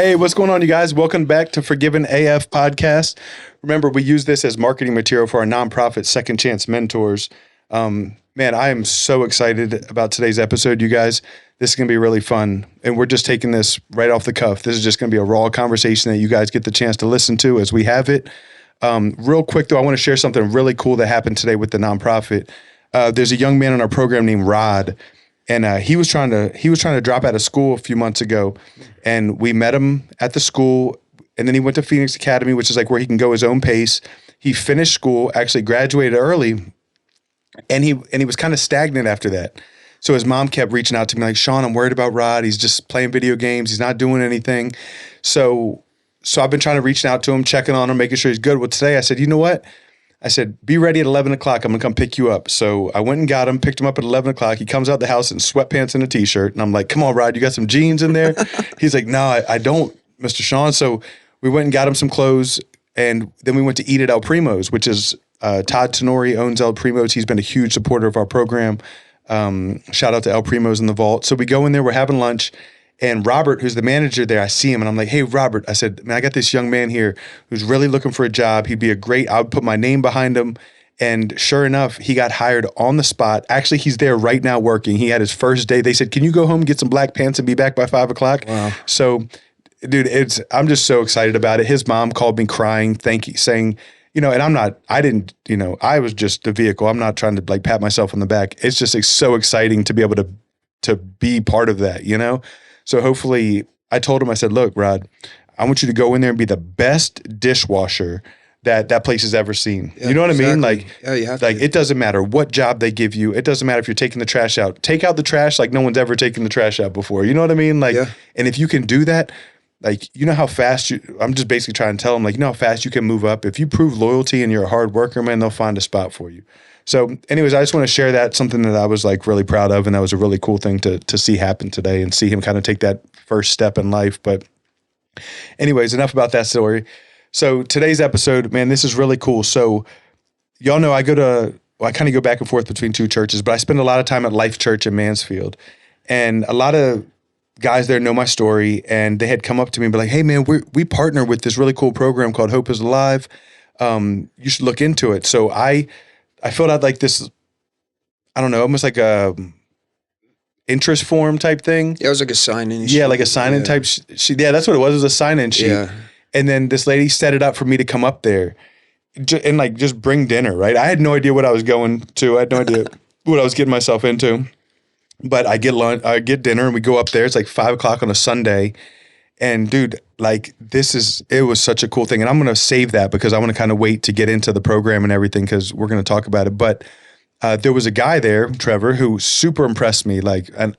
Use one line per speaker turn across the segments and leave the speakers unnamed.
Hey, what's going on, you guys? Welcome back to Forgiven AF podcast. Remember, we use this as marketing material for our nonprofit Second Chance Mentors. Man, I am so excited about today's episode, you guys. This is going to be really fun, and we're just taking this right off the cuff. This is just going to be a raw conversation that you guys get the chance to listen to as we have it. Real quick, though, I want to share something really cool that happened today with the nonprofit. There's a young man in our program named Rod. And he was trying to drop out of school a few months ago, and we met him at the school. And then he went to Phoenix Academy, which is like where he can go his own pace. He finished school, actually graduated early, and he was kind of stagnant after that. So his mom kept reaching out to me like, Shawn, I'm worried about Rod. He's just playing video games. He's not doing anything. So I've been trying to reach out to him, checking on him, making sure he's good. Well, today I said, you know what? I said, be ready at 11 o'clock. I'm going to come pick you up. So I went and got him, picked him up at 11 o'clock. He comes out the house in sweatpants and a t-shirt. And I'm like, come on, Rod, you got some jeans in there? He's like, no, I don't, Mr. Shawn. So we went and got him some clothes. And then we went to eat at El Primo's, which is Todd Tenori owns El Primo's. He's been a huge supporter of our program. Shout out to El Primo's in the vault. So we go in there, we're having lunch. And Robert, who's the manager there, I see him and I'm like, hey, Robert, I said, man, I got this young man here who's really looking for a job. He'd be I would put my name behind him. And sure enough, he got hired on the spot. Actually, he's there right now working. He had his first day. They said, can you go home, get some black pants and be back by 5 o'clock?
Wow.
So, dude, I'm just so excited about it. His mom called me crying, saying, and I was just the vehicle. I'm not trying to like pat myself on the back. It's just so exciting to be able to be part of that, So hopefully, I told him, I said, look, Rod, I want you to go in there and be the best dishwasher that place has ever seen.
Yeah,
you know what
exactly.
I mean? Like,
yeah, you have
like
to.
it doesn't matter what job they give you. It doesn't matter if you're taking the trash out. Take out the trash like no one's ever taken the trash out before. You know what I mean? Like,
Yeah.
And if you can do that, like, you know how fast I'm just basically trying to tell them, like, you know how fast you can move up. If you prove loyalty and you're a hard worker, man, they'll find a spot for you. So anyways, I just want to share that, something that I was like really proud of. And that was a really cool thing to see happen today and see him kind of take that first step in life. But anyways, enough about that story. So today's episode, man, this is really cool. So y'all know I kind of go back and forth between two churches, but I spend a lot of time at Life Church in Mansfield. And a lot of guys there know my story, and they had come up to me and be like, hey man, we partner with this really cool program called Hope is Alive. You should look into it. So I filled out like this, I don't know, almost like a interest form type thing.
Yeah, it was like a sign-in sheet.
Yeah, like a sign-in type sheet. Yeah, that's what it was. It was a sign-in sheet.
Yeah.
And then this lady set it up for me to come up there and like just bring dinner, right? I had no idea what I was going to. I had no idea what I was getting myself into. But I get get dinner and we go up there. It's like 5 o'clock on a Sunday. And dude, like it was such a cool thing. And I'm going to save that because I want to kind of wait to get into the program and everything because we're going to talk about it. But there was a guy there, Trevor, who super impressed me. Like, and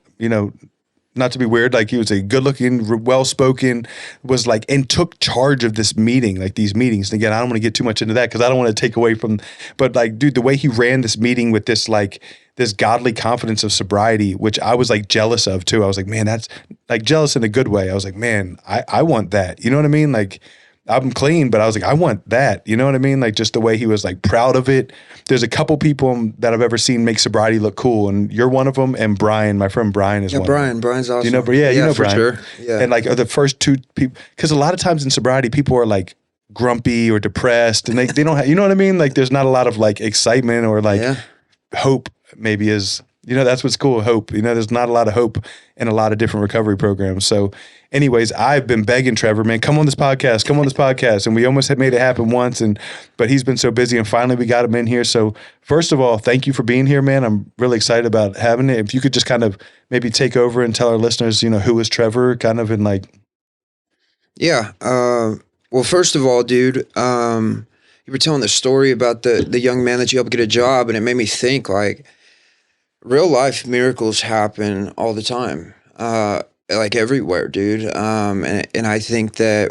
not to be weird, like he was a good looking, well-spoken, was like, and took charge of this meeting, like these meetings. And again, I don't want to get too much into that because I don't want to take away from, but like, dude, the way he ran this meeting with this, like this godly confidence of sobriety, which I was like jealous of too. I was like, man, that's like jealous in a good way. I was like, man, I want that. You know what I mean? Like I'm clean, but I was like, I want that. You know what I mean? Like just the way he was like proud of it. There's a couple people that I've ever seen make sobriety look cool, and you're one of them. And Brian, my friend Brian is one.
Yeah, Brian's awesome.
You know, you know
for
Brian.
sure. Yeah.
And like are the first two people, because a lot of times in sobriety, people are like grumpy or depressed, and they don't have, you know what I mean? Like there's not a lot of like excitement or like hope. Maybe is, that's what's cool. Hope, there's not a lot of hope in a lot of different recovery programs. So anyways, I've been begging Trevor, man, come on this podcast. And we almost had made it happen once, but he's been so busy, and finally we got him in here. So first of all, thank you for being here, man. I'm really excited about having it. If you could just kind of maybe take over and tell our listeners, who is Trevor kind of in like.
Yeah. Well, first of all, dude, you were telling the story about the young man that you helped get a job, and it made me think like, real life miracles happen all the time, like everywhere, dude. And I think that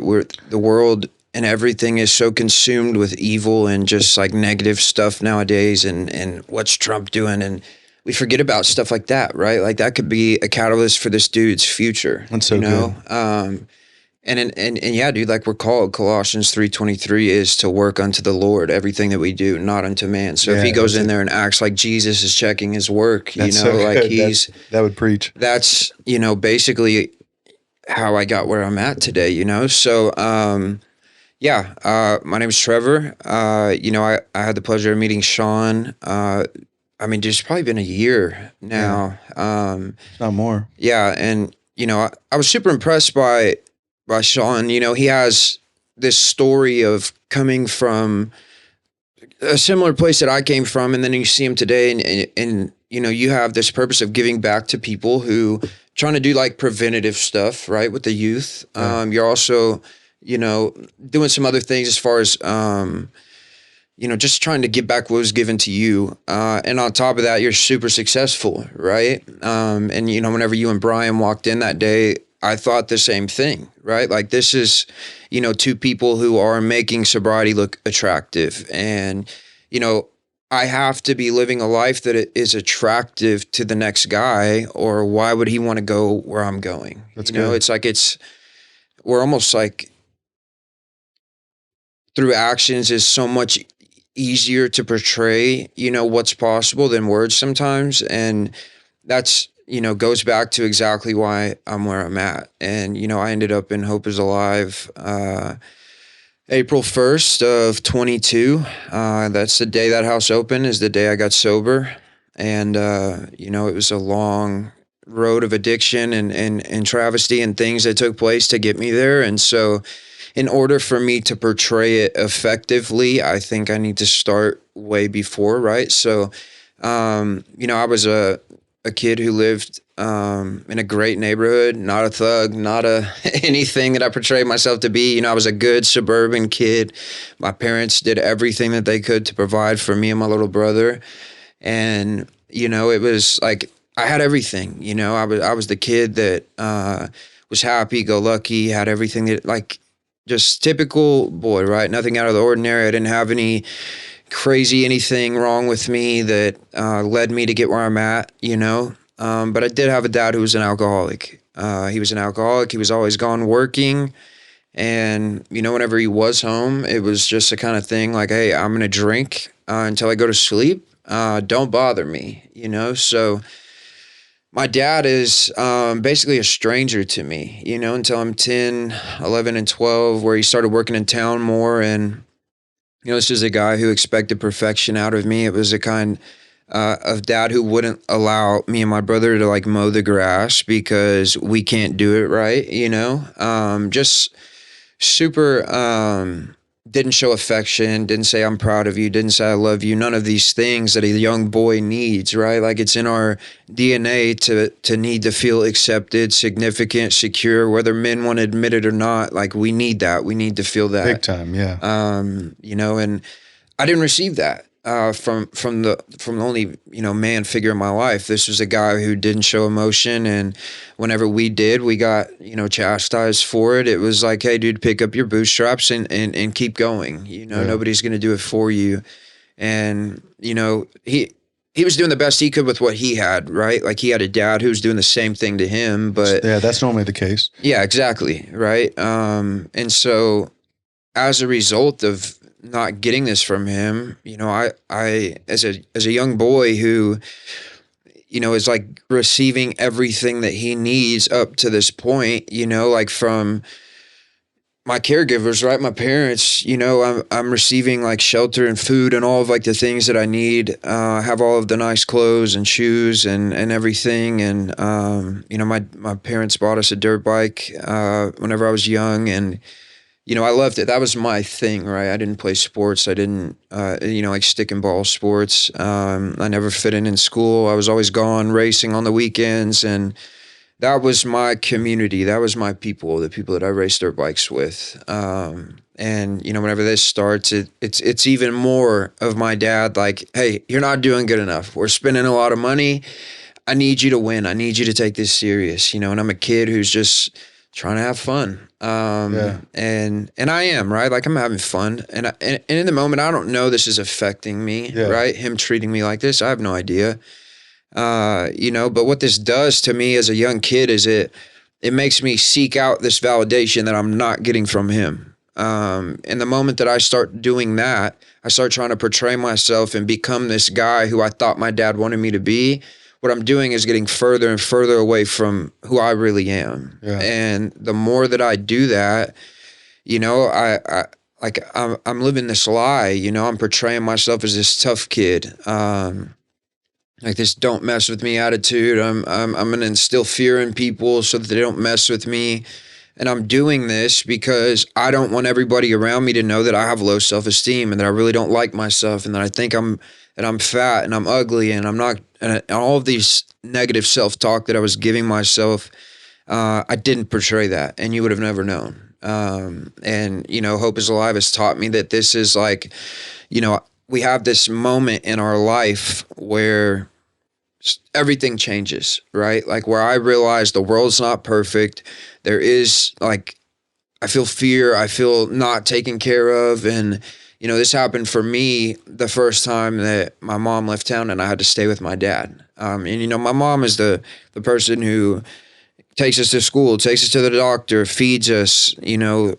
the world and everything is so consumed with evil and just like negative stuff nowadays, and what's Trump doing, and we forget about stuff like that, right? Like that could be a catalyst for this dude's future.
That's so good.
And yeah, dude, like we're called, Colossians 3:23 is to work unto the Lord, everything that we do, not unto man. So if he goes in there and acts like Jesus is checking his work,
that's
like
that would preach.
That's, basically how I got where I'm at today, you know? So, my name is Trevor. I had the pleasure of meeting Shawn. Just probably been a year
Yeah,
now.
it's not more.
And I was super impressed by Shawn. You know, he has this story of coming from a similar place that I came from, and then you see him today, and you have this purpose of giving back to people who trying to do like preventative stuff, right, with the youth.
Yeah.
You're also, doing some other things as far as just trying to give back what was given to you. And on top of that, you're super successful, right? And whenever you and Brian walked in that day, I thought the same thing, right? Like this is, two people who are making sobriety look attractive. And, you know, I have to be living a life that is attractive to the next guy, or why would he want to go where I'm going?
That's
It's
good.
like we're almost like through actions is so much easier to portray, what's possible than words sometimes. And that's, goes back to exactly why I'm where I'm at. And, I ended up in Hope is Alive, April 1st of 22. That's the day that house opened, is the day I got sober. And, it was a long road of addiction and travesty and things that took place to get me there. And so, in order for me to portray it effectively, I think I need to start way before, right? So, I was a kid who lived in a great neighborhood, not a thug, not a anything that I portrayed myself to be. I was a good suburban kid. My parents did everything that they could to provide for me and my little brother, and it was like I had everything. I was the kid that was happy go lucky, had everything that like just typical boy, right? Nothing out of the ordinary. I didn't have any crazy anything wrong with me that led me to get where I'm at, but I did have a dad who was an alcoholic. He was an alcoholic. He was always gone working. And, whenever he was home, it was just a kind of thing like, hey, I'm going to drink until I go to sleep. Don't bother me, So my dad is basically a stranger to me, until I'm 10, 11, and 12, where he started working in town more. And, this is a guy who expected perfection out of me. It was a kind of dad who wouldn't allow me and my brother to like mow the grass because we can't do it right, just super didn't show affection, didn't say I'm proud of you, didn't say I love you, none of these things that a young boy needs, right? Like it's in our DNA to need to feel accepted, significant, secure, whether men want to admit it or not. Like we need that. We need to feel
Big
that.
time. Yeah.
And I didn't receive that from the only man figure in my life. This was a guy who didn't show emotion, and whenever we did, we got chastised for it. It was like, hey, dude, pick up your bootstraps and keep going.
Yeah.
Nobody's gonna do it for you. And he was doing the best he could with what he had, right? Like he had a dad who was doing the same thing to him, but
Yeah, that's normally the case.
yeah, exactly, right. And so as a result of not getting this from him, I as a young boy who, is like receiving everything that he needs up to this point, like from my caregivers, right? My parents, I'm receiving like shelter and food and all of like the things that I need. I have all of the nice clothes and shoes and everything. And, my parents bought us a dirt bike, whenever I was young, and, I loved it. That was my thing, right? I didn't play sports. I didn't, like stick and ball sports. I never fit in school. I was always gone racing on the weekends, and that was my community. That was my people, the people that I raced dirt bikes with. And whenever this starts, it's even more of my dad. Like, hey, you're not doing good enough. We're spending a lot of money. I need you to win. I need you to take this serious. And I'm a kid who's just trying to have fun.
Yeah.
And I am, right? Like I'm having fun. And in the moment, I don't know this is affecting me,
Yeah.
right? Him treating me like this, I have no idea. But what this does to me as a young kid is it makes me seek out this validation that I'm not getting from him. And the moment that I start doing that, I start trying to portray myself and become this guy who I thought my dad wanted me to be. what I'm doing is getting further and further away from who I really am.
Yeah.
And the more that I do that, you know, I'm living this lie, you know, I'm portraying myself as this tough kid. Like this don't mess with me attitude. I'm going to instill fear in people so that they don't mess with me. And I'm doing this because I don't want everybody around me to know that I have low self-esteem and that I really don't like myself and that I think that I'm fat and I'm ugly and I'm not, and all of these negative self-talk that I was giving myself, I didn't portray that, and you would have never known. And, you know, Hope is Alive has taught me that this is like, you know, we have this moment in our life where everything changes, right? Like where I realize the world's not perfect. There is like, I feel fear. I feel not taken care of. And, you know, this happened for me the first time that my mom left town and I had to stay with my dad. And, you know, my mom is the person who takes us to school, takes us to the doctor, feeds us, you know,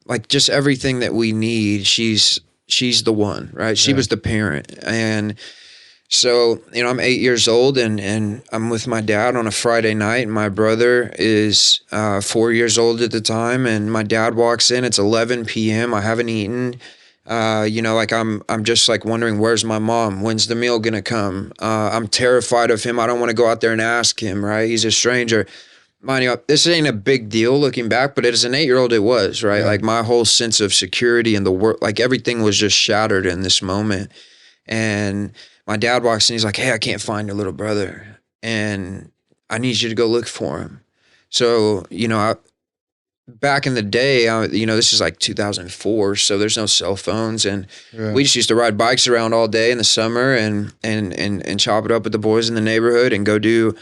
like just everything that we need. She's the one, right? She was the parent. And so, you know, I'm 8 years old and I'm with my dad on a Friday night, and my brother is 4 years old at the time, and my dad walks in. It's 11 p.m. I haven't eaten. You know, like I'm just like wondering, where's my mom? When's the meal gonna come? I'm terrified of him. I don't want to go out there and ask him, right? He's a stranger. Mind you, this ain't a big deal looking back, but as an 8-year-old, it was, right? Yeah. Like my whole sense of security in the world, like everything was just shattered in this moment. And my dad walks in, he's like, hey, I can't find your little brother, and I need you to go look for him. So, you know, back in the day, you know, this is like 2004, so there's no cell phones, and we just used to ride bikes around all day in the summer and chop it up with the boys in the neighborhood and go do,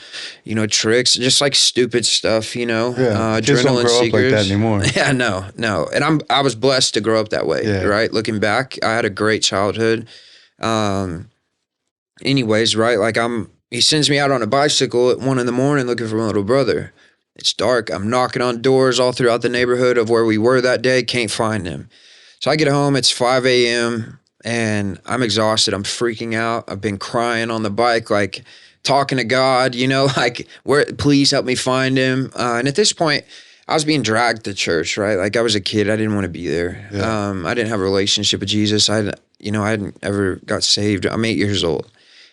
you know, tricks, just like stupid stuff, you know.
Kids don't grow up like that anymore.
Yeah, no. And I was blessed to grow up that way, right? Looking back, I had a great childhood. Anyways, right, like he sends me out on a bicycle at 1 a.m. looking for my little brother. It's dark. I'm knocking on doors all throughout the neighborhood of where we were that day. Can't find him. So I get home. It's 5 a.m. and I'm exhausted. I'm freaking out. I've been crying on the bike, like talking to God, you know, like, please help me find him. And at this point, I was being dragged to church, right? Like I was a kid. I didn't want to be there. I didn't have a relationship with Jesus. I hadn't ever got saved. I'm 8 years old.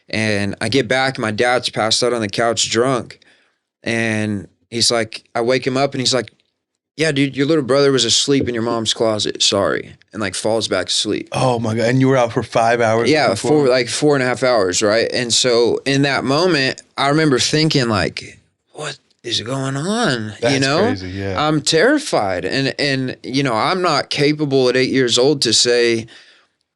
And I get back, my dad's passed out on the couch drunk. And he's like, I wake him up and he's like, yeah, dude, your little brother was asleep in your mom's closet. Sorry. And like falls back asleep.
Oh my God. And you were out for 5 hours?
Yeah, for 4.5 hours, right? And so in that moment, I remember thinking like, what is going on?
That's
you know,
crazy, yeah.
I'm terrified. And, you know, I'm not capable at 8 years old to say,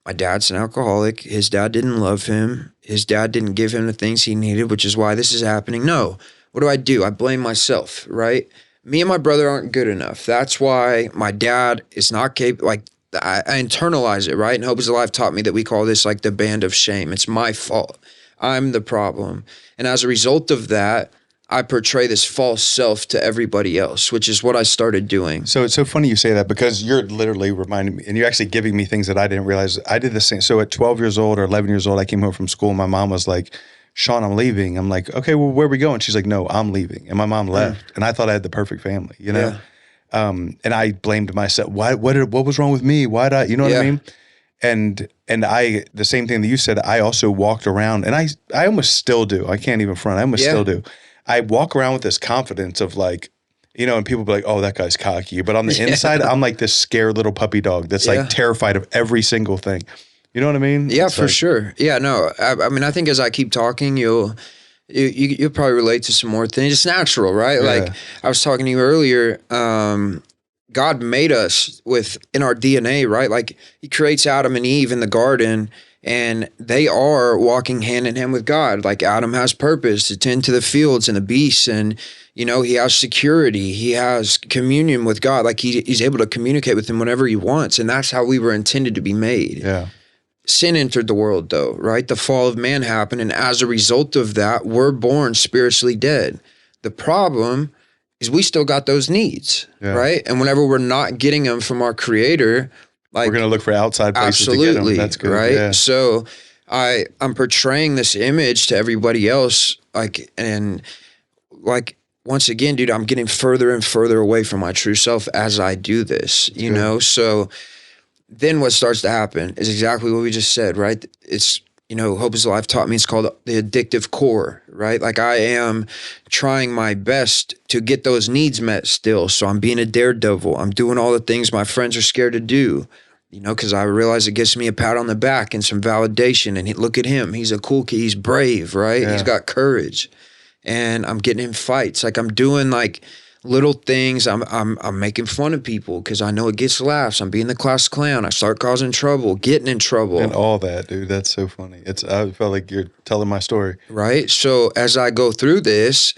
my dad's an alcoholic. His dad didn't love him. His dad didn't give him the things he needed, which is why this is happening. No. What do? I blame myself, right? Me and my brother aren't good enough. That's why my dad is not capable. Like I internalize it, right? And Hope is Alive taught me that we call this like the band of shame. It's my fault. I'm the problem. And as a result of that, I portray this false self to everybody else, which is what I started doing.
So it's so funny you say that, because you're literally reminding me, and you're actually giving me things that I didn't realize. I did the same. So at 12 years old or 11 years old, I came home from school. And my mom was like, Shawn, I'm leaving. I'm like, okay, well, where are we going? She's like, no, I'm leaving. And my mom left. And I thought I had the perfect family, you know? And I blamed myself. What was wrong with me? Why did I, you know what I mean? And I, the same thing that you said, I also walked around, and I almost still do. I can't even front. I almost still do. I walk around with this confidence of like, you know, and people be like, oh, that guy's cocky. But on the inside, I'm like this scared little puppy dog that's like terrified of every single thing. You know what I mean?
Yeah, for sure. Yeah, no, I mean, I think as I keep talking, you'll probably relate to some more things. It's natural, right? Yeah. Like I was talking to you earlier, God made us in our DNA, right? Like he creates Adam and Eve in the garden, and they are walking hand in hand with God. Like Adam has purpose to tend to the fields and the beasts, and you know, he has security. He has communion with God. Like he's able to communicate with him whenever he wants, and that's how we were intended to be made.
Yeah.
Sin entered the world, though, right? The fall of man happened, and as a result of that, we're born spiritually dead. The problem is we still got those needs, right? And whenever we're not getting them from our Creator, like
we're going to look for outside places to get them. That's good,
right?
Yeah.
So I'm portraying this image to everybody else, like, and like, once again, dude, I'm getting further and further away from my true self as I do this,
That's good.
So then what starts to happen is exactly what we just said, right? It's, Hope is Life taught me it's called the addictive core, right? Like, I am trying my best to get those needs met still. So I'm being a daredevil. I'm doing all the things my friends are scared to do, because I realize it gives me a pat on the back and some validation. And look at him. He's a cool kid. He's brave, right?
Yeah.
He's got courage. And I'm getting in fights. Like, I'm doing like little things. I'm making fun of people because I know it gets laughs. I'm being the class clown. I start causing trouble, getting in trouble.
And all that, dude. That's so funny. I felt like you're telling my story.
Right. So as I go through this,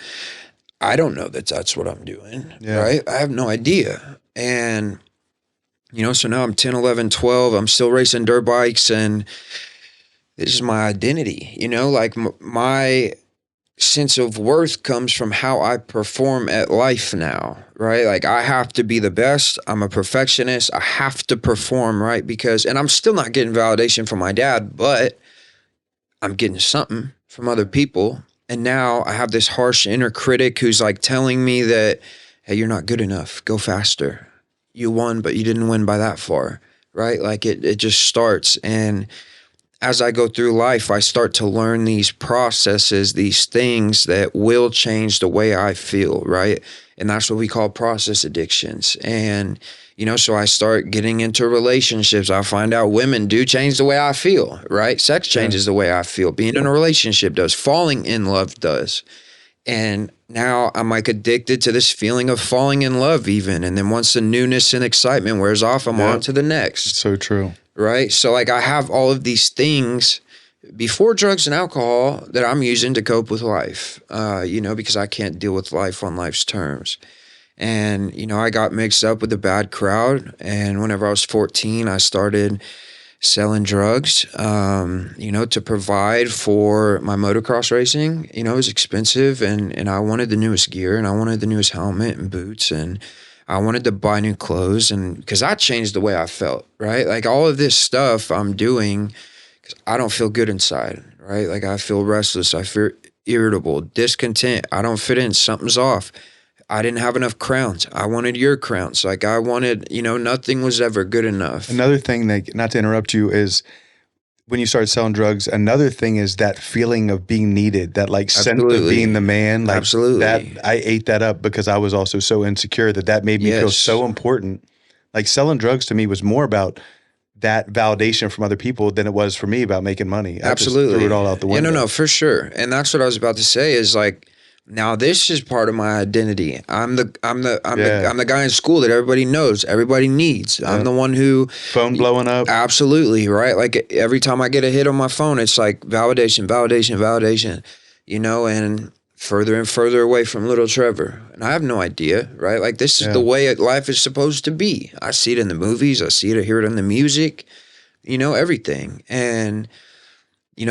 I don't know that that's what I'm doing.
Yeah.
Right. I have no idea. And, so now I'm 10, 11, 12. I'm still racing dirt bikes, and this is my identity, like my sense of worth comes from how I perform at life now, right? Like, I have to be the best. I'm a perfectionist. I have to perform, right? And I'm still not getting validation from my dad, but I'm getting something from other people. And now I have this harsh inner critic who's like telling me that, hey, you're not good enough. Go faster. You won, but you didn't win by that far, right? Like, it just starts. And as I go through life, I start to learn these processes, these things that will change the way I feel, right? And that's what we call process addictions. And, so I start getting into relationships. I find out women do change the way I feel, right? Sex changes the way I feel. Being in a relationship does. Falling in love does. And now I'm like addicted to this feeling of falling in love even. And then once the newness and excitement wears off, I'm on to the next.
So true.
Right. So like, I have all of these things before drugs and alcohol that I'm using to cope with life, because I can't deal with life on life's terms. And, I got mixed up with a bad crowd. And whenever I was 14, I started selling drugs, to provide for my motocross racing. It was expensive, and I wanted the newest gear, and I wanted the newest helmet and boots, and I wanted to buy new clothes, and because that changed the way I felt, right? Like, all of this stuff I'm doing because I don't feel good inside, right? Like, I feel restless. I feel irritable, discontent. I don't fit in. Something's off. I didn't have enough crowns. I wanted your crowns. Like, I wanted, nothing was ever good enough.
Another thing that, not to interrupt you, is when you started selling drugs, another thing is that feeling of being needed, that like sense of being the man. Like,
absolutely.
That I ate that up because I was also so insecure that made me feel so important. Like, selling drugs to me was more about that validation from other people than it was for me about making money.
Absolutely.
I just threw it all out the window.
No, for sure. And that's what I was about to say is like, now this is part of my identity. I'm the guy in school that everybody knows, everybody needs. I'm the one who
phone blowing up.
Absolutely, right? Like, every time I get a hit on my phone, it's like validation, and further and further away from little Trevor. And I have no idea, right? Like, this is the way life is supposed to be. I see it in the movies, I see it, I hear it in the music, everything. And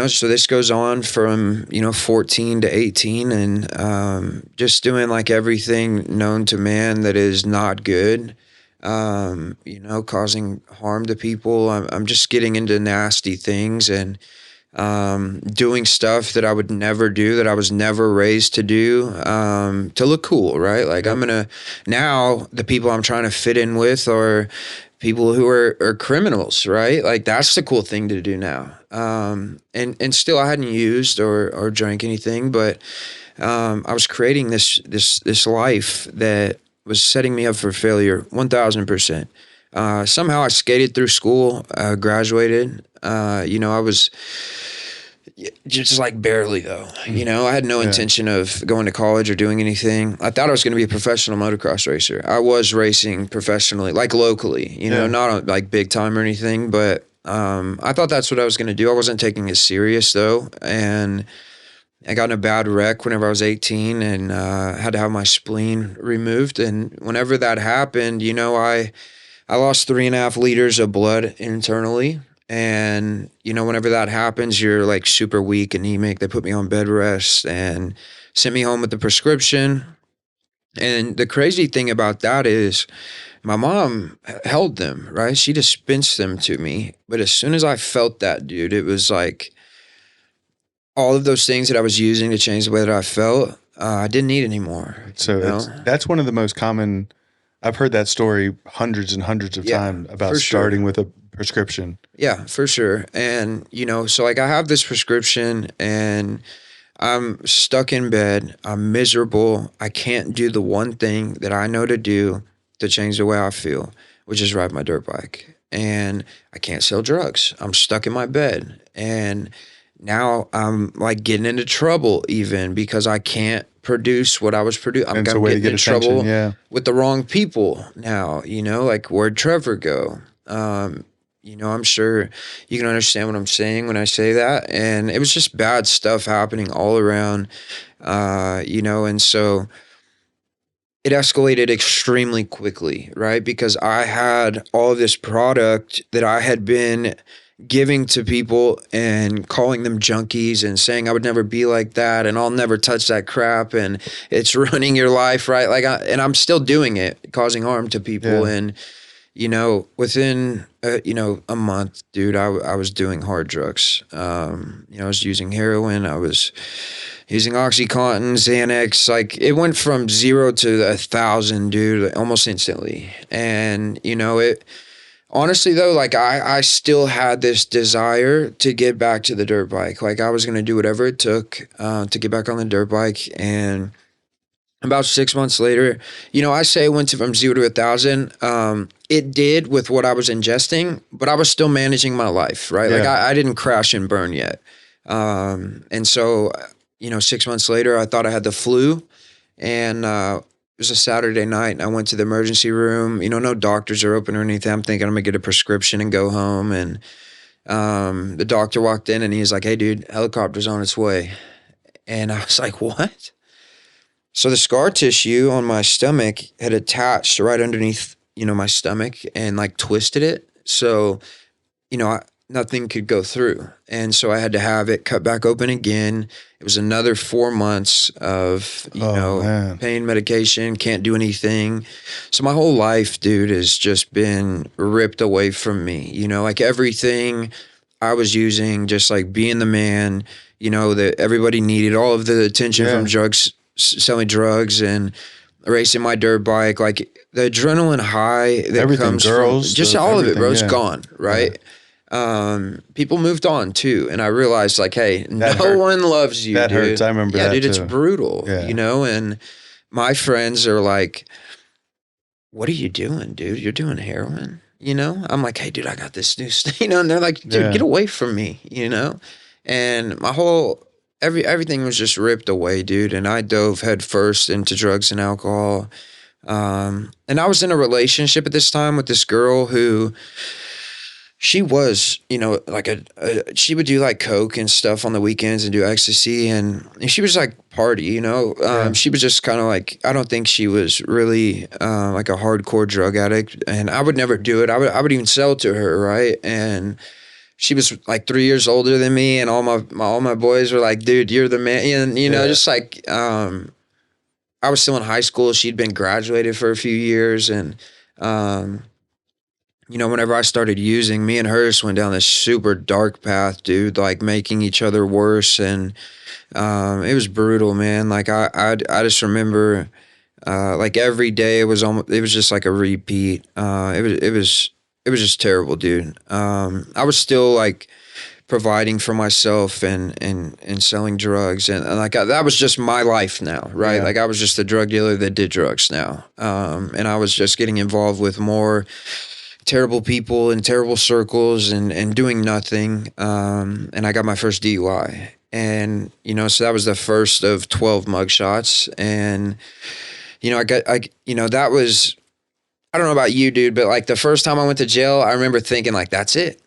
so this goes on from, 14 to 18, and just doing like everything known to man that is not good, causing harm to people. I'm just getting into nasty things and doing stuff that I would never do, that I was never raised to do, to look cool, right? Like, now the people I'm trying to fit in with are people who are criminals, right? Like, that's the cool thing to do now. And still I hadn't used or drank anything, but I was creating this life that was setting me up for failure 1000%. Somehow I skated through school, graduated. I was just like barely though, I had no intention of going to college or doing anything. I thought I was going to be a professional motocross racer. I was racing professionally, like locally, not like big time or anything, but I thought that's what I was going to do. I wasn't taking it serious though. And I got in a bad wreck whenever I was 18 and had to have my spleen removed. And whenever that happened, I lost 3.5 liters of blood internally. And, whenever that happens, you're like super weak, anemic. They put me on bed rest and sent me home with the prescription. And the crazy thing about that is my mom held them, right? She dispensed them to me. But as soon as I felt that, dude, it was like all of those things that I was using to change the way that I felt, I didn't need anymore.
So that's one of the most common. I've heard that story hundreds and hundreds of times about starting with a prescription.
Yeah, for sure. And, so like I have this prescription and I'm stuck in bed. I'm miserable. I can't do the one thing that I know to do to change the way I feel, which is ride my dirt bike. And I can't sell drugs. I'm stuck in my bed. And now I'm like getting into trouble even because I can't produce what I was producing. I'm getting in trouble with the wrong people now, like where'd Trevor go? I'm sure you can understand what I'm saying when I say that. And it was just bad stuff happening all around, and so it escalated extremely quickly, right? Because I had all this product that I had been giving to people and calling them junkies and saying I would never be like that and I'll never touch that crap and it's ruining your life, right? And I'm still doing it, causing harm to people. Yeah. And within a month, dude, I was doing hard drugs. I was using heroin. I was using OxyContin, Xanax. Like it went from 0 to 1,000, dude, almost instantly. And it honestly though, like I still had this desire to get back to the dirt bike. Like I was gonna do whatever it took to get back on the dirt bike. And about 6 months later, I say it went from 0 to 1,000. It did with what I was ingesting, but I was still managing my life, right? Yeah. Like I didn't crash and burn yet. And so, 6 months later, I thought I had the flu, and it was a Saturday night, and I went to the emergency room. No doctors are open or anything. I'm thinking I'm gonna get a prescription and go home. And the doctor walked in, and he was like, "Hey, dude, helicopter's on its way." And I was like, "What?" So the scar tissue on my stomach had attached right underneath, my stomach and like twisted it. So, nothing could go through. And so I had to have it cut back open again. It was another 4 months of, pain medication, can't do anything. So my whole life, dude, has just been ripped away from me. Like everything I was using, just like being the man, that everybody needed, all of the attention from drugs, selling drugs and racing my dirt bike, like the adrenaline high that comes from just all of it, bro, it's gone, right? Yeah. People moved on too, and I realized like, hey, no one loves you,
that
dude.
Hurts. I remember that
dude,
too.
It's brutal, and my friends are like, what are you doing, dude? You're doing heroin, I'm like, hey, dude, I got this new thing, and they're like, dude, get away from me, and my whole everything was just ripped away, dude. And I dove headfirst into drugs and alcohol. And I was in a relationship at this time with this girl who, she was, like she would do like coke and stuff on the weekends and do ecstasy. And she was like party, she was just kind of like, I don't think she was really like a hardcore drug addict. And I would never do it. I would even sell to her, right? And she was like 3 years older than me, and all my boys were like, "Dude, you're the man." And just like I was still in high school. She'd been graduated for a few years, and whenever I started using, me and her just went down this super dark path, dude. Like making each other worse, and it was brutal, man. Like I just remember, like every day it was just like a repeat. It was just terrible, dude. I was still like providing for myself and selling drugs. And like, that was just my life now, right? Yeah. Like I was just a drug dealer that did drugs now. And I was just getting involved with more terrible people in terrible circles and doing nothing. And I got my first DUI. And, so that was the first of 12 mugshots. And, that was, I don't know about you, dude, but like the first time I went to jail, I remember thinking like, that's it,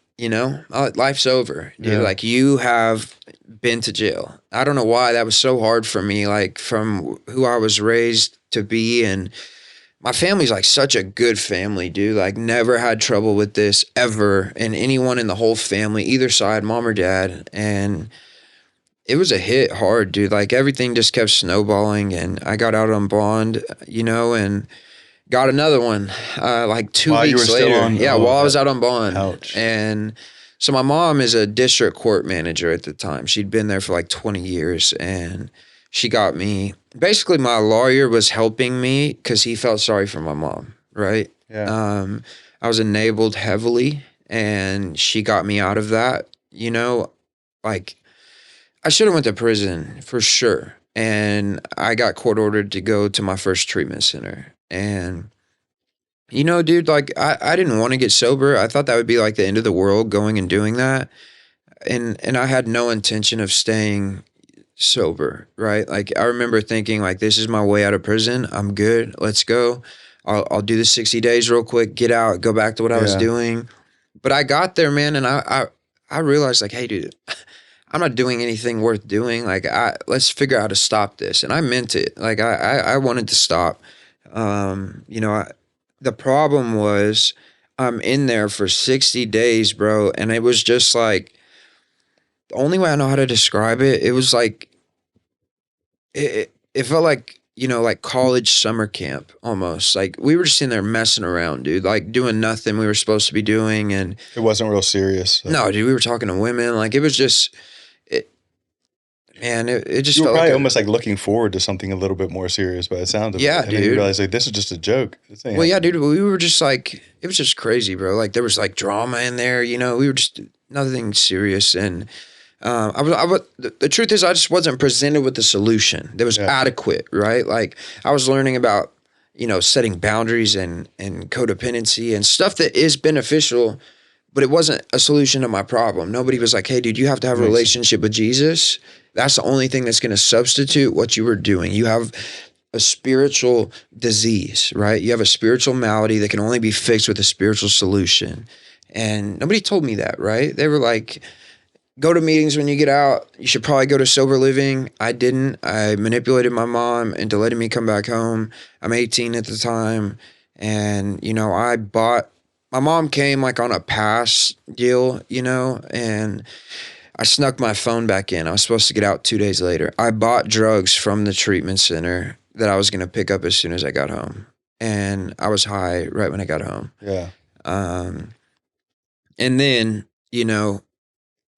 life's over, dude. Yeah. Like you have been to jail. I don't know why that was so hard for me, like from who I was raised to be. And my family's like such a good family, dude. Like never had trouble with this ever. And anyone in the whole family, either side, mom or dad. And it was a hit hard, dude. Like everything just kept snowballing, and I got out on bond, and got another one like 2 weeks later. While I was out on bond.
Ouch.
And So my mom is a district court manager at the time. She'd been there for like 20 years, and she got me. Basically, my lawyer was helping me because he felt sorry for my mom, right?
Yeah.
Um, I was enabled heavily, and she got me out of that. Like I should have went to prison for sure, and I got court ordered to go to my first treatment center. And dude, like I didn't want to get sober. I thought that would be like the end of the world going and doing that. And I had no intention of staying sober, right? Like I remember thinking like this is my way out of prison. I'm good. Let's go. I'll do the 60 days real quick, get out, go back to what I was
Yeah.
doing. But I got there, man, and I realized like, hey dude, I'm not doing anything worth doing. Like let's figure out how to stop this. And I meant it. Like I wanted to stop. The problem was I'm in there for 60 days, bro. And it was just like, the only way I know how to describe it, it was like, it felt like, like college summer camp almost. Like we were just in there messing around, dude, like doing nothing we were supposed to be doing. And
It wasn't real serious. So.
no, dude, we were talking to women. Like it was just, it just
You were
felt
probably
like
almost like looking forward to something a little bit more serious by the sound of
Yeah,
it. And then you
dude.
realize like this is just a joke. This ain't
well, yeah, dude, we were just like, it was just crazy, bro. Like there was like drama in there, we were just nothing serious. And the truth is I just wasn't presented with a solution that was
Yeah.
adequate, right? Like I was learning about, setting boundaries and codependency and stuff that is beneficial, but it wasn't a solution to my problem. Nobody was like, hey, dude, you have to have a
Makes sense.
relationship with Jesus. That's the only thing that's going to substitute what you were doing. You have a spiritual disease, right? You have a spiritual malady that can only be fixed with a spiritual solution. And nobody told me that, right? They were like, go to meetings when you get out. You should probably go to sober living. I didn't. I manipulated my mom into letting me come back home. I'm 18 at the time. And, my mom came like on a pass deal, and I snuck my phone back in. I was supposed to get out 2 days later. I bought drugs from the treatment center that I was going to pick up as soon as I got home. And I was high right when I got home.
Yeah.
And then,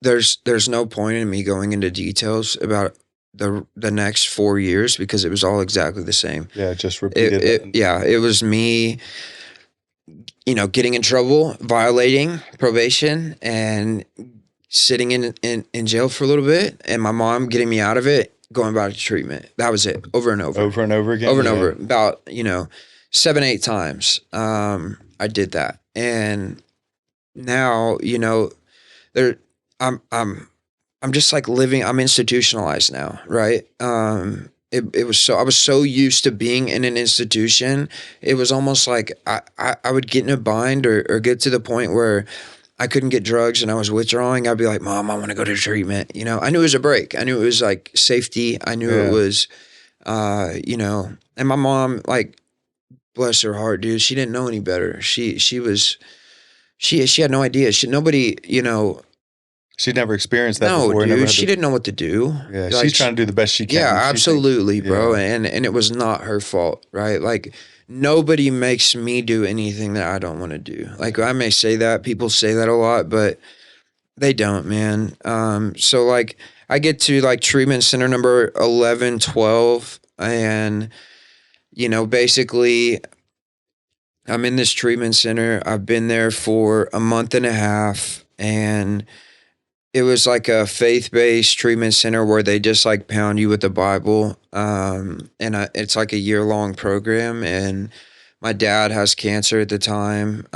there's no point in me going into details about the next 4 years because it was all exactly the same.
Yeah. Just repeated.
It was me, getting in trouble, violating probation, and sitting in jail for a little bit, and my mom getting me out of it, going back to treatment. That was it, over and over.
Over and over again.
Over and over. About 7-8 times. I did that, and now there. I'm just like living. I'm institutionalized now, right? It was so I was so used to being in an institution. It was almost like I would get in a bind or get to the point where I couldn't get drugs and I was withdrawing. I'd be like, Mom, I want to go to treatment. I knew it was a break. I knew it was like safety. I knew it was, and my mom, like, bless her heart, dude, she didn't know any better. She had no idea. Nobody,
She'd never experienced that
no,
before.
dude, she didn't know what to do.
Yeah.
Like,
She's trying to do the best she can.
yeah,
She
absolutely,
thinks-
bro.
yeah.
And it was not her fault, right? Like nobody makes me do anything that I don't want to do. Like I may say that, people say that a lot, but they don't, man. So like I get to like treatment center number 11, 12, and basically I'm in this treatment center. I've been there for a month and a half, and it was like a faith-based treatment center where they just like pound you with the Bible. It's like a year-long program. And my dad has cancer at the time.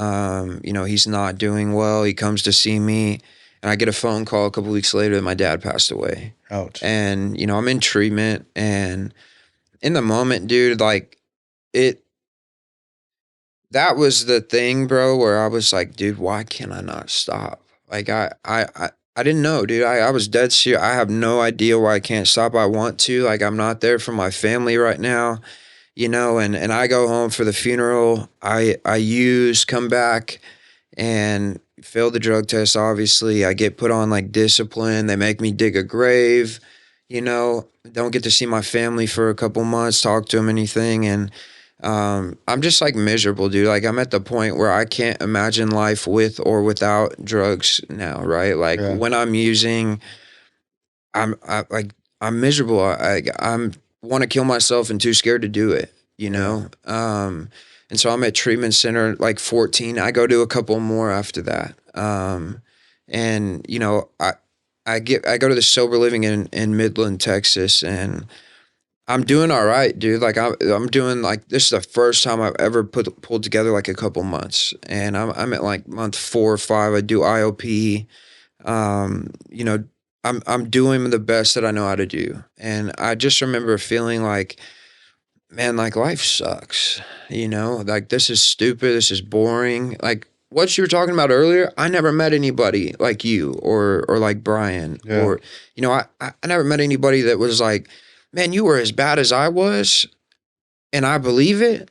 He's not doing well. He comes to see me, and I get a phone call a couple weeks later that my dad passed away.
Ouch.
And, I'm in treatment, and in the moment, dude, like that was the thing, bro, where I was like, dude, why can't I not stop? Like I didn't know, dude. I was dead serious. I have no idea why I can't stop. I want to. Like I'm not there for my family right now, and I go home for the funeral. I come back and fail the drug test, obviously. I get put on like discipline. They make me dig a grave, don't get to see my family for a couple months, talk to them, anything. And I'm just like miserable, dude. Like I'm at the point where I can't imagine life with or without drugs now, right? Like
Yeah.
when I'm using, like I'm miserable. I'm want to kill myself and too scared to do it, you
Yeah.
know. And so I'm at treatment center like 14. I go to a couple more after that. And you know, I go to the sober living in Midland, Texas, and I'm doing all right, dude. Like I'm doing like this is the first time I've ever pulled together like a couple months, and I'm at like month 4 or 5. I do IOP. You know, I'm doing the best that I know how to do, and I just remember feeling like, man, like life sucks. You know, like this is stupid. This is boring. Like what you were talking about earlier. I never met anybody like you or like Brian
Yeah.
or you know I never met anybody that was like, man, you were as bad as I was, and I believe it.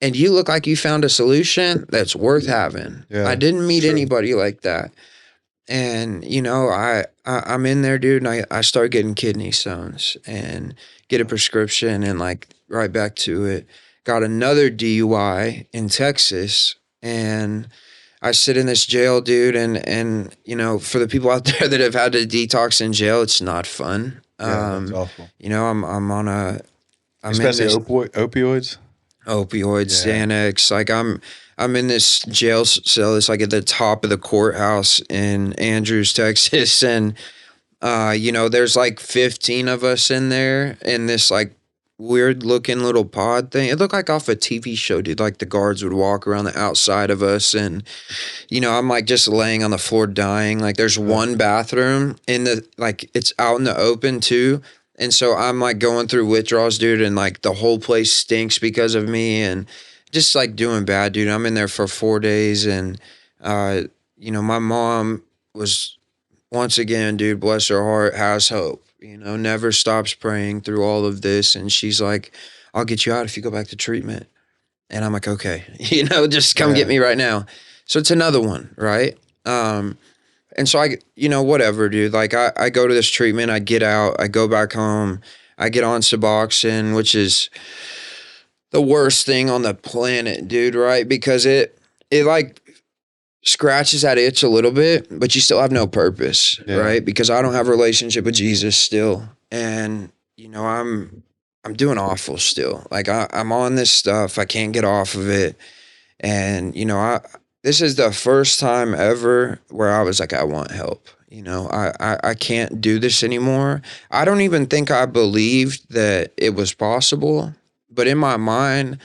And you look like you found a solution that's worth having. I
Yeah.
didn't meet
True.
anybody like that. And you know, I'm in there, dude, and I start getting kidney stones and get a prescription and like right back to it. Got another DUI in Texas, and I sit in this jail, dude, and you know, for the people out there that have had to detox in jail, it's not fun.
Yeah. That's awful.
You know, I'm in
Especially
this
opioids.
opioids,
Yeah.
Xanax. Like I'm in this jail cell. It's like at the top of the courthouse in Andrews, Texas, and you know, there's like 15 of us in there in this like weird looking little pod thing. It looked like off a TV show, dude. Like the guards would walk around the outside of us, and you know, I'm like just laying on the floor dying. Like there's one bathroom in the like it's out in the open too. And so I'm like going through withdrawals, dude, and like the whole place stinks because of me and just like doing bad, dude. I'm in there for 4 days, and uh, you know, my mom was once again, dude, bless her heart, has hope. You know, never stops praying through all of this. And she's like, I'll get you out if you go back to treatment. And I'm like, okay, you know, just come get
Yeah.
me right now. So it's another one, right? And so you know, whatever, dude. Like I go to this treatment, I get out, I go back home, I get on Suboxone, which is the worst thing on the planet, dude, right? Because it like scratches that itch a little bit, but you still have no purpose,
Yeah.
right? Because I don't have a relationship with Jesus still. And, you know, I'm doing awful still. Like I'm on this stuff. I can't get off of it. And, you know, this is the first time ever where I was like, I want help. You know, I can't do this anymore. I don't even think I believed that it was possible. But in my mind,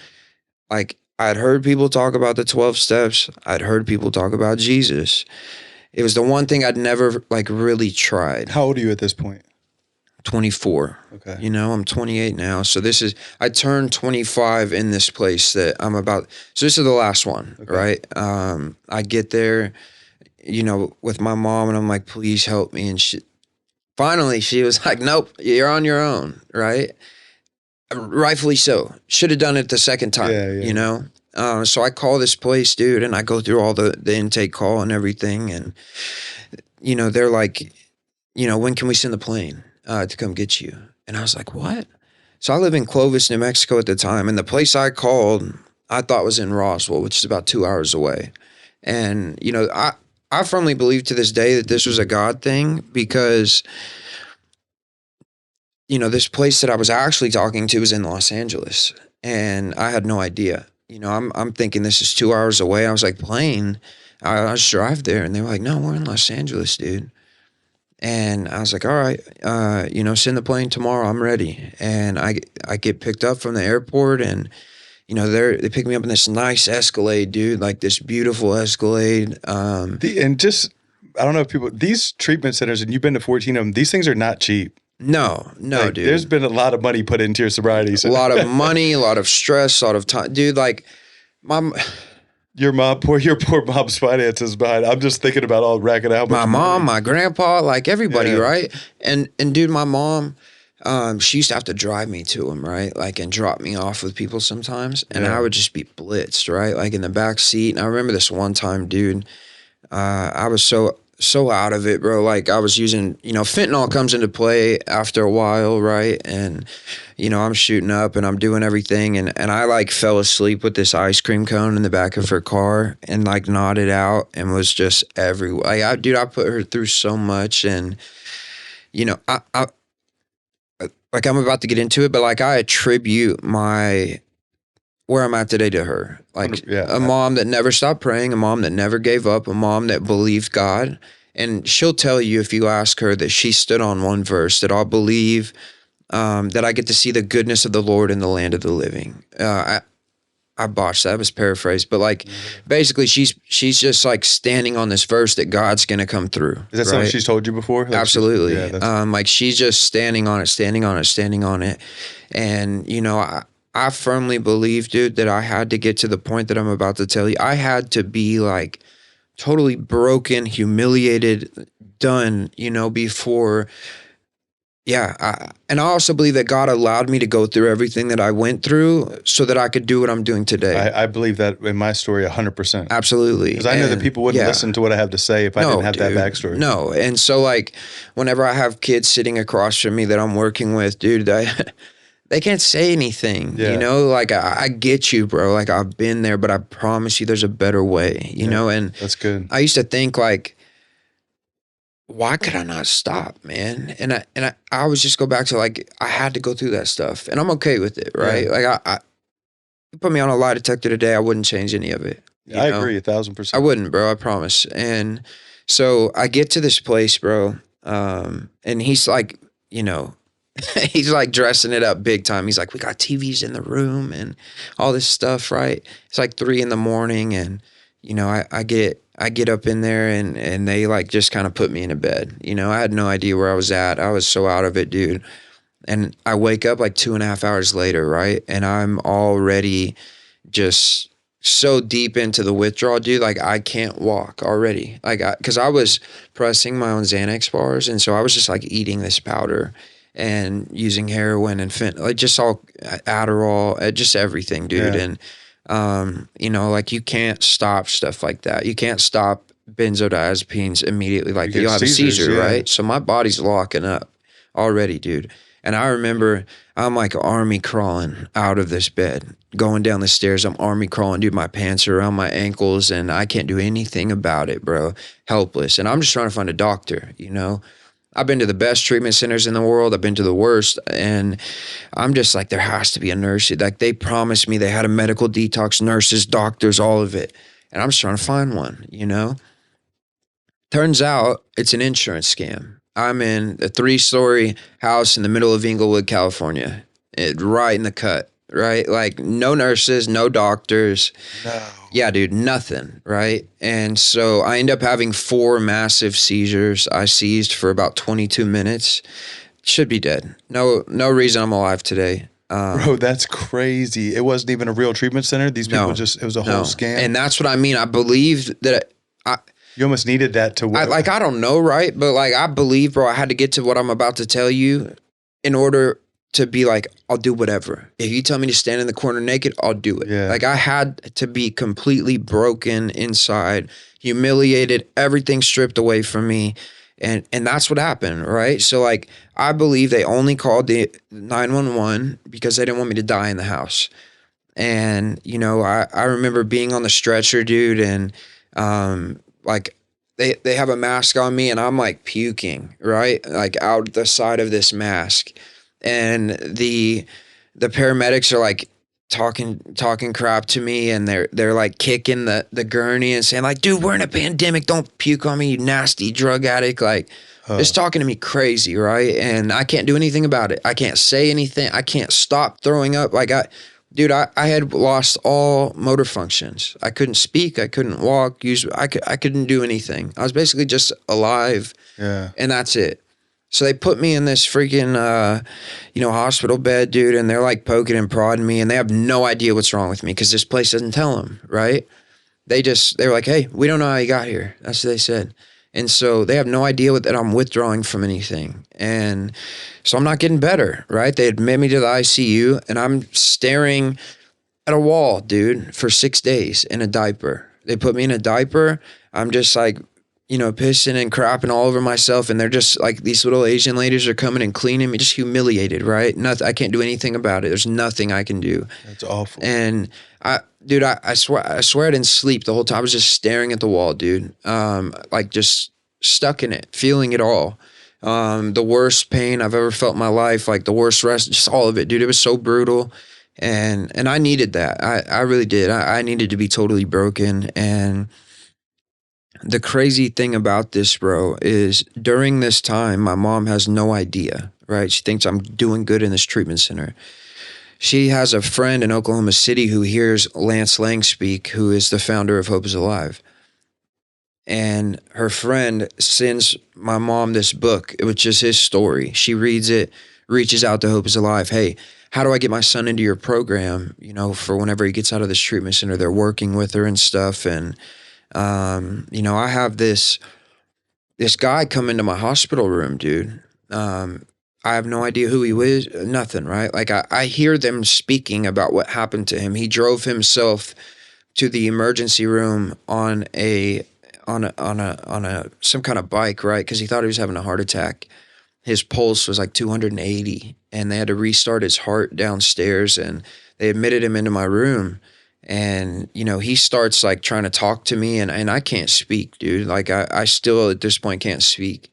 like I'd heard people talk about the 12 steps. I'd heard people talk about Jesus. It was the one thing I'd never like really tried.
How old are you at this point?
24.
Okay.
You know, I'm 28 now. So I turned 25 in this place that I'm about. So this is the last one,
Okay.
right? I get there, you know, with my mom, and I'm like, please help me. And finally she was like, nope, you're on your own, right? Rightfully so. Should have done it the second time,
Yeah.
you know? So I call this place, dude, and I go through all the intake call and everything. And, you know, they're like, you know, when can we send the plane to come get you? And I was like, what? So I live in Clovis, New Mexico at the time. And the place I called, I thought was in Roswell, which is about 2 hours away. And, you know, I firmly believe to this day that this was a God thing because, you know, this place that I was actually talking to was in Los Angeles, and I had no idea. You know, I'm thinking this is 2 hours away. I was like, plane. I'll just drive there, and they were like, no, we're in Los Angeles, dude. And I was like, all right, you know, send the plane tomorrow. I'm ready. And I get picked up from the airport, and you know, they pick me up in this nice Escalade, dude, like this beautiful Escalade.
And just, I don't know if people, these treatment centers, and you've been to 14 of them, these things are not cheap.
No,
Like,
dude.
there's been a lot of money put into your sobriety.
A lot of money, a lot of stress, a lot of time, dude. Like,
your poor mom's finances behind. I'm just thinking about all racking out.
my mom, my grandpa, like everybody,
Yeah.
right? And dude, my mom, she used to have to drive me to them, right? Like, and drop me off with people sometimes, and
Yeah.
I would just be blitzed, right? Like in the back seat. And I remember this one time, dude, I was so so out of it, bro. Like I was using, fentanyl comes into play after a while, right? And I'm shooting up and I'm doing everything, and I like fell asleep with this ice cream cone in the back of her car and like nodded out and was just everywhere. I put her through so much, and I like I'm about to get into it, but like I attribute my where I'm at today to her. Like a mom that never stopped praying, a mom that never gave up, a mom that believed God. And she'll tell you if you ask her that she stood on one verse that I'll believe that I get to see the goodness of the Lord in the land of the living. I botched that. It was paraphrased, but like basically she's just like standing on this verse that God's going to come through.
Is that something she's told you before? Like
absolutely. Like she's just standing on it. And, I firmly believe, dude, that I had to get to the point that I'm about to tell you. I had to be like totally broken, humiliated, done, before. Yeah. And I also believe that God allowed me to go through everything that I went through so that I could do what I'm doing today.
I believe that in my story 100%.
Absolutely.
Because I know that people wouldn't listen to what I have to say if I didn't have that backstory.
No. And so like whenever I have kids sitting across from me that I'm working with, dude, they can't say anything, like I get you, bro. Like I've been there, but I promise you there's a better way, you know? And
that's good.
I used to think like, why could I not stop, man? And I always just go back to like, I had to go through that stuff and I'm okay with it. Right.
Yeah.
Like you put me on a lie detector today, I wouldn't change any of it.
I agree 1,000%.
I wouldn't, bro. I promise. And so I get to this place, bro. And he's like, he's like dressing it up big time. He's like, we got TVs in the room and all this stuff, right? It's like 3 a.m. and, I get up in there and they like just kind of put me in a bed. I had no idea where I was at. I was so out of it, dude. And I wake up like 2.5 hours later, right? And I'm already just so deep into the withdrawal, dude. Like I can't walk already. Like, cause I was pressing my own Xanax bars. And so I was just like eating this powder and using heroin and like just all Adderall, just everything, dude.
Yeah.
And, like you can't stop stuff like that. You can't stop benzodiazepines immediately. Like you'll have a seizure, right? So my body's locking up already, dude. And I remember I'm like army crawling out of this bed, going down the stairs. I'm army crawling, dude. My pants are around my ankles and I can't do anything about it, bro. Helpless. And I'm just trying to find a doctor, I've been to the best treatment centers in the world. I've been to the worst. And I'm just like, there has to be a nurse. Like they promised me they had a medical detox, nurses, doctors, all of it. And I'm just trying to find one, Turns out it's an insurance scam. I'm in a 3-story house in the middle of Inglewood, California, right in the cut, right? Like no nurses, no doctors.
No.
Yeah, dude, nothing, right? And so I end up having 4 massive seizures. I seized for about 22 minutes. Should be dead. No reason I'm alive today.
Bro, that's crazy. It wasn't even a real treatment center. These people it was a whole scam.
And that's what I mean. I believe that
you almost needed that to work.
I don't know, right? But like, I believe, bro, I had to get to what I'm about to tell you in order to be like, I'll do whatever. If you tell me to stand in the corner naked, I'll do it.
Yeah.
Like I had to be completely broken inside, humiliated, everything stripped away from me. And that's what happened, right? So like, I believe they only called the 911 because they didn't want me to die in the house. And, I remember being on the stretcher, dude, and like they have a mask on me and I'm like puking, right? Like out the side of this mask. And the paramedics are like talking crap to me and they're like kicking the gurney and saying like, dude, we're in a pandemic. Don't puke on me, you nasty drug addict. Like just talking to me crazy, right? And I can't do anything about it. I can't say anything. I can't stop throwing up. Like I had lost all motor functions. I couldn't speak. I couldn't walk. I couldn't do anything. I was basically just alive.
Yeah.
And that's it. So they put me in this freaking, hospital bed, dude, and they're like poking and prodding me, and they have no idea what's wrong with me because this place doesn't tell them, right? They were like, hey, we don't know how you got here. That's what they said. And so they have no idea that I'm withdrawing from anything. And so I'm not getting better, right? They admit me to the ICU, and I'm staring at a wall, dude, for 6 days in a diaper. They put me in a diaper. I'm just like, pissing and crapping all over myself, and they're just like, these little Asian ladies are coming and cleaning me, just humiliated, right? Nothing, I can't do anything about it. There's nothing I can do.
That's awful.
And dude, I swear I didn't sleep the whole time. I was just staring at the wall, dude. Like just stuck in it, feeling it all. The worst pain I've ever felt in my life, like the worst rest, just all of it, dude. It was so brutal. And I needed that. I really did. I needed to be totally broken. And the crazy thing about this, bro, is during this time, my mom has no idea, right? She thinks I'm doing good in this treatment center. She has a friend in Oklahoma City who hears Lance Lang speak, who is the founder of Hope is Alive. And her friend sends my mom this book, which is his story. She reads it, reaches out to Hope is Alive. Hey, how do I get my son into your program? For whenever he gets out of this treatment center, they're working with her and stuff. And, I have this guy come into my hospital room, dude. I have no idea who he was, nothing, right? Like I hear them speaking about what happened to him. He drove himself to the emergency room on some kind of bike, right? Because he thought he was having a heart attack. His pulse was like 280, and they had to restart his heart downstairs, and they admitted him into my room. And, he starts like trying to talk to me, and I can't speak, dude. Like I still at this point can't speak.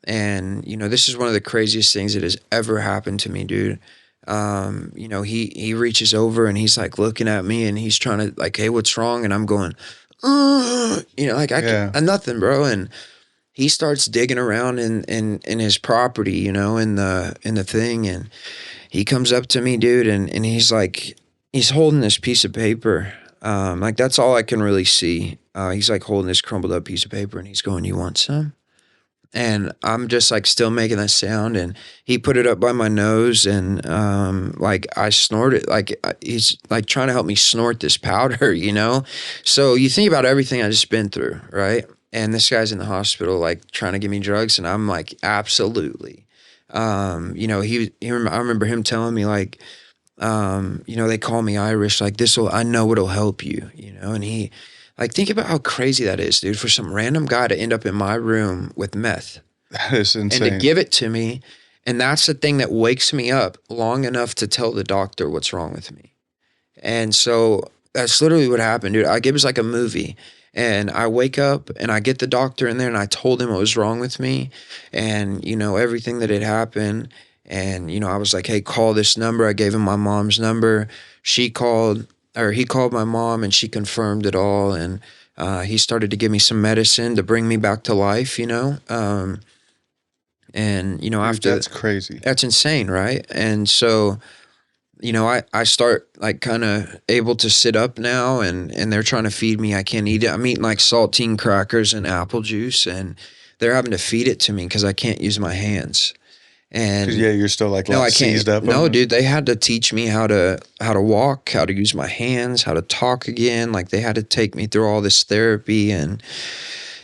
And, this is one of the craziest things that has ever happened to me, dude. He reaches over and he's like looking at me, and he's trying to like, hey, what's wrong? And I'm going, like I'm nothing, bro. And he starts digging around in his property, in the thing. And he comes up to me, dude. And he's like, he's holding this piece of paper. Like that's all I can really see. He's like holding this crumbled up piece of paper, and he's going, you want some? And I'm just like still making that sound, and he put it up by my nose, and like I snorted, like he's like trying to help me snort this powder, So you think about everything I just been through, right? And this guy's in the hospital, like trying to give me drugs, and I'm like, absolutely. I remember him telling me like, they call me Irish, like I know it'll help you, and he. Like, think about how crazy that is, dude, for some random guy to end up in my room with meth.
That is insane.
And to give it to me. And that's the thing that wakes me up long enough to tell the doctor what's wrong with me. And so that's literally what happened, dude. It was like a movie. And I wake up and I get the doctor in there, and I told him what was wrong with me and, everything that had happened. And, I was like, hey, call this number. I gave him my mom's number. He called my mom, and she confirmed it all. And he started to give me some medicine to bring me back to life, and,
Dude,
after
that's crazy.
That's insane, right? And so, I start like kind of able to sit up now, and they're trying to feed me. I can't eat it. I'm eating like saltine crackers and apple juice, and they're having to feed it to me because I can't use my hands. And
you're still like
no, I
seized
can't.
up.
No, dude, they had to teach me how to walk, how to use my hands, how to talk again. Like they had to take me through all this therapy. And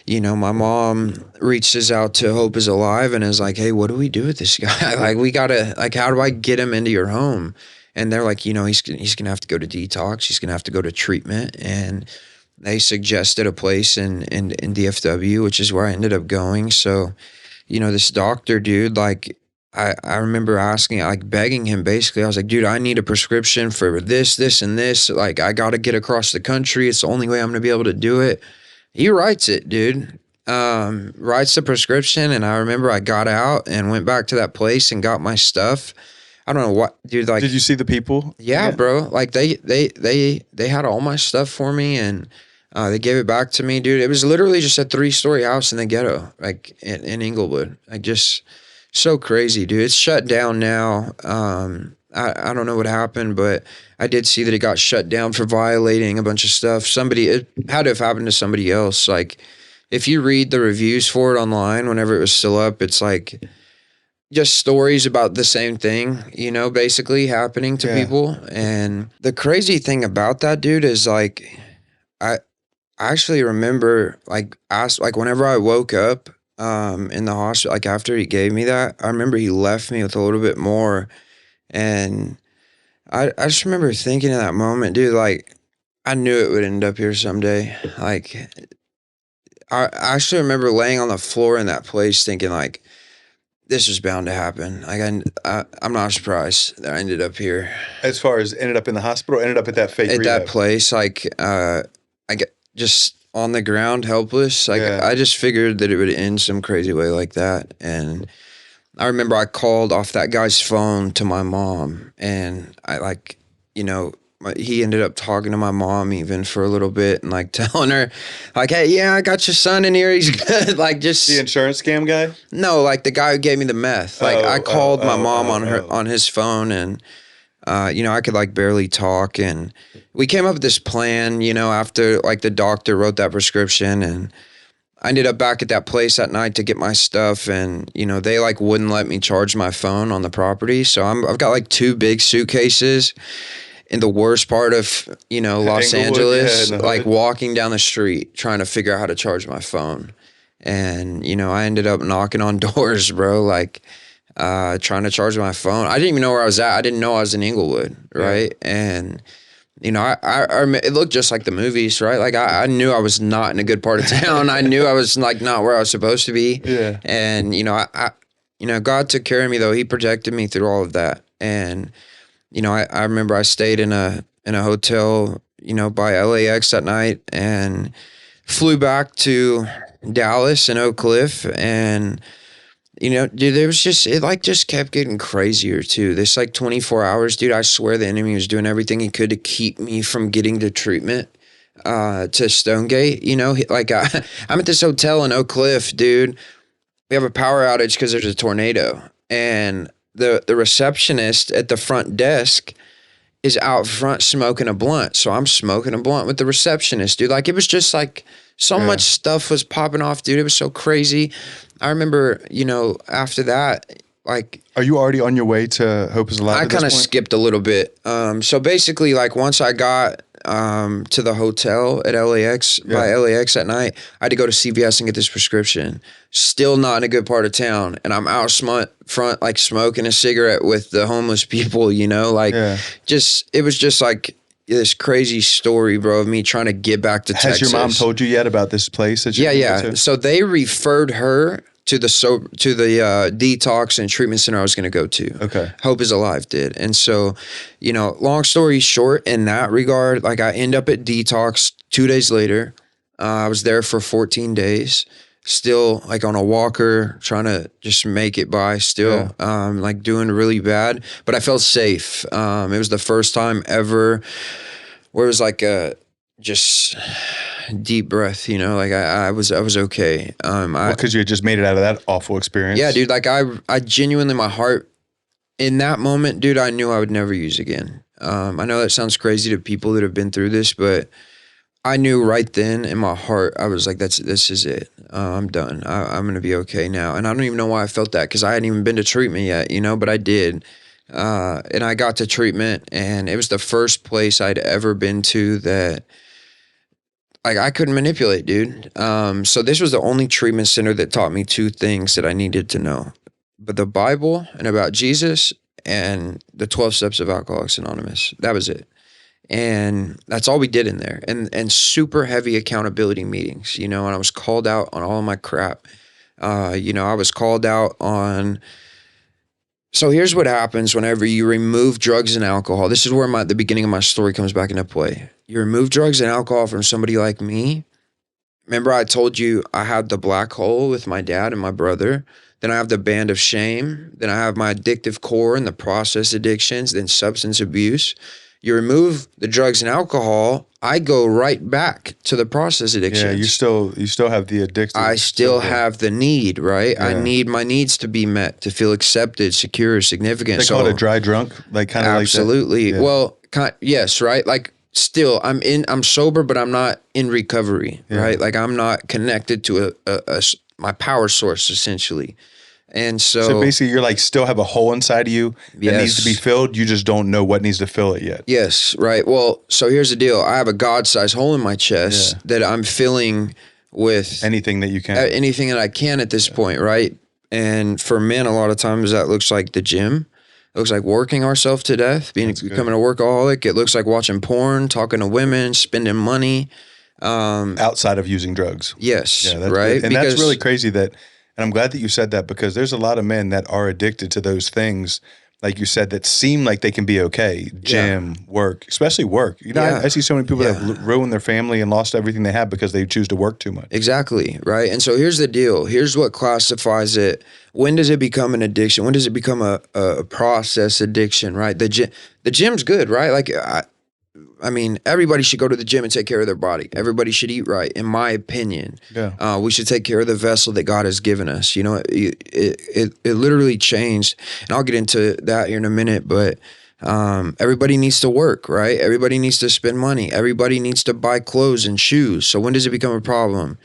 my mom reaches out to Hope is Alive and is like, hey, what do we do with this guy? Like we gotta, like, how do I get him into your home? And they're like, he's gonna have to go to detox. He's gonna have to go to treatment. And they suggested a place in DFW, which is where I ended up going. So, this doctor, dude, like. I remember asking, like begging him basically. I was like, dude, I need a prescription for this, and this. Like, I got to get across the country. It's the only way I'm going to be able to do it. He writes it, dude. Writes the prescription. And I remember I got out and went back to that place and got my stuff. I don't know what, dude. Like,
did you see the people?
Yeah, bro. Like they had all my stuff for me, and they gave it back to me, dude. It was literally just a 3-story house in the ghetto, like in Inglewood. Like just. So crazy, dude. It's shut down now. I don't know what happened, but I did see that it got shut down for violating a bunch of stuff. It had to have happened to somebody else. Like, if you read the reviews for it online, whenever it was still up, it's like just stories about the same thing, basically happening to people. And the crazy thing about that, dude, is like, I actually remember like whenever I woke up, in the hospital, like after he gave me that, I remember he left me with a little bit more. And I just remember thinking in that moment, dude, like I knew it would end up here someday. Like I actually remember laying on the floor in that place thinking like, this is bound to happen. Like I'm not surprised that I ended up here
As far as ended up in the hospital, ended up at that fake
at that
rehab.
place. Like I get just on the ground, helpless. Like
Yeah.
I just figured that it would end some crazy way like that. And I remember I called off that guy's phone to my mom, and I like, you know, he ended up talking to my mom even for a little bit and like telling her like, hey, yeah, I got your son in here. He's good. Like just
The insurance scam guy?
no, like the guy who gave me the meth. Like I called my mom on his phone, and you know, I could like barely talk, and we came up with this plan, you know, after like the doctor wrote that prescription, and I ended up back at that place at night to get my stuff, and you know, they like wouldn't let me charge my phone on the property. So I've got like 2 big suitcases in the worst part of, you know, Los
Inglewood,
Angeles,
yeah, in the
like
hood.
walking down the street trying to figure out how to charge my phone. And, you know, I ended up knocking on doors, bro, like trying to charge my phone. I didn't even know where I was at. I didn't know I was in Inglewood, right? Yeah. And, you know, it looked just like the movies, right? Like I knew I was not in a good part of town. I knew I was like not where I was supposed to be.
Yeah.
And, you know, you know, God took care of me though. He protected me through all of that. And, you know, I remember I stayed in a hotel, you know, by LAX that night, and flew back to Dallas and Oak Cliff. And, you know, dude, there was it like just kept getting crazier too. This like 24 hours, dude, I swear the enemy was doing everything he could to keep me from getting to treatment, to Stonegate. You know, like I'm at this hotel in Oak Cliff, dude. We have a power outage because there's a tornado, and the receptionist at the front desk is out front smoking a blunt. So I'm smoking a blunt with the receptionist, dude. Like it was just like so much stuff was popping off, dude. It was so crazy. I remember, you know, after that, like,
Are you already on your way to Hope is Alive?
I kind of skipped a little bit. So basically, like once I got to the hotel at LAX, by LAX at night, I had to go to CVS and get this prescription. Still not in a good part of town, and I'm out front like smoking a cigarette with the homeless people. You know, like it was just like this crazy story, bro, of me trying to get back to Texas.
Has your mom told you yet about this place that you
Yeah. So they referred her to the detox and treatment center I was going to go to.
Okay.
Hope is Alive did. And so, you know, long story short, in that regard, like I end up at detox 2 days later. I was there for 14 days, still like on a walker, trying to just make it by still, like doing really bad, but I felt safe. It was the first time ever where it was like just deep breath, you know, like I was okay.
Because you had just made it out of that awful experience.
Yeah, dude, like I genuinely, my heart in that moment, dude, I knew I would never use again. I know that sounds crazy to people that have been through this, but I knew right then in my heart, I was like, this is it. I'm done. I'm going to be okay now. And I don't even know why I felt that, because I hadn't even been to treatment yet, you know, but I did. And I got to treatment, and it was the first place I'd ever been to that like I couldn't manipulate, dude. So this was the only treatment center that taught me 2 things that I needed to know: but the Bible and about Jesus, and the 12 steps of Alcoholics Anonymous. That was it. And that's all we did in there. And super heavy accountability meetings, you know, and I was called out on all my crap. You know, I was called out on. So here's what happens whenever you remove drugs and alcohol. This is where the beginning of my story comes back into play. You remove drugs and alcohol from somebody like me. Remember I told you I had the black hole with my dad and my brother. Then I have the band of shame. Then I have my addictive core and the process addictions, then substance abuse. You remove the drugs and alcohol, I go right back to the process addictions.
Yeah, you still have the addiction.
I still have the need, right?
Yeah.
I need my needs to be met, to feel accepted, secure, significant.
They call it a dry drunk, like kind of like that.
Absolutely. Yeah. Well, yes, right? Like still I'm sober, but I'm not in recovery, right? Like I'm not connected to my power source essentially. And so
basically you're like still have a hole inside of you that needs to be filled. You just don't know what needs to fill it yet.
Yes, right. Well, so here's the deal. I have a God-sized hole in my chest that I'm filling with
anything that you can.
Anything that I can at this point, right? And for men, a lot of times that looks like the gym. It looks like working ourselves to death, becoming a workaholic. It looks like watching porn, talking to women, spending money.
outside of using drugs.
Yes,
Yeah, that's
right.
good. And that's really crazy and I'm glad that you said that, because there's a lot of men that are addicted to those things, like you said, that seem like they can be okay. Gym, work, especially work. You know, I see so many people that have ruined their family and lost everything they have because they choose to work too much.
Exactly, right? And so here's the deal. Here's what classifies it. When does it become an addiction? When does it become a process addiction, right? The gym's good, right? Like, I mean, everybody should go to the gym and take care of their body. Everybody should eat right, in my opinion.
Yeah.
We should take care of the vessel that God has given us. You know, it literally changed, and I'll get into that here in a minute. But everybody needs to work, right? Everybody needs to spend money. Everybody needs to buy clothes and shoes. So when does it become a problem?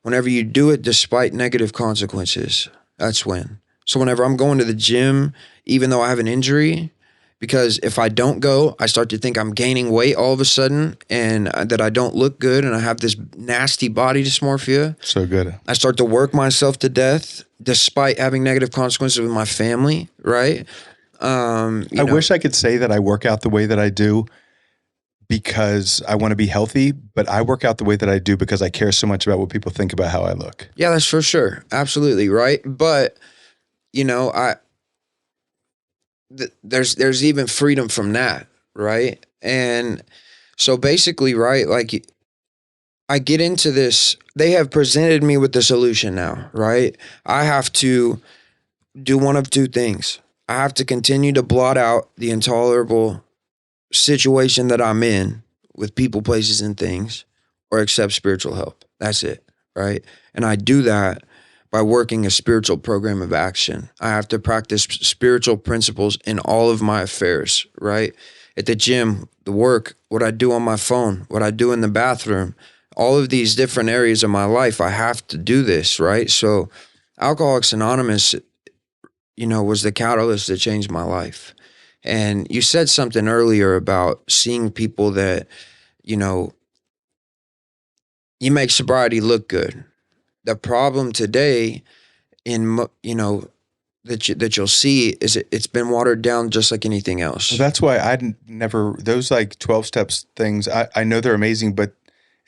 Whenever you do it despite negative consequences. That's when. So whenever I'm going to the gym, even though I have an injury, because if I don't go, I start to think I'm gaining weight all of a sudden, and that I don't look good, and I have this nasty body dysmorphia.
So good.
I start to work myself to death despite having negative consequences with my family, right?
I wish I could say that I work out the way that I do because I want to be healthy, but I work out the way that I do because I care so much about what people think about how I look.
Yeah, that's for sure. Absolutely, right? But, you know, there's even freedom from that, right? And so basically, right, like I get into this, they have presented me with the solution now, right? I have to do one of two things. I have to continue to blot out the intolerable situation that I'm in with people, places, and things, or accept spiritual help. That's it, right? And I do that by working a spiritual program of action. I have to practice spiritual principles in all of my affairs, right? At the gym, the work, what I do on my phone, what I do in the bathroom, all of these different areas of my life, I have to do this, right? So Alcoholics Anonymous, you know, was the catalyst that changed my life. And you said something earlier about seeing people that, you know, you make sobriety look good. The problem today you know, that you'll see is it's been watered down just like anything else.
Well, that's why I never, those like 12 steps things, I know they're amazing, but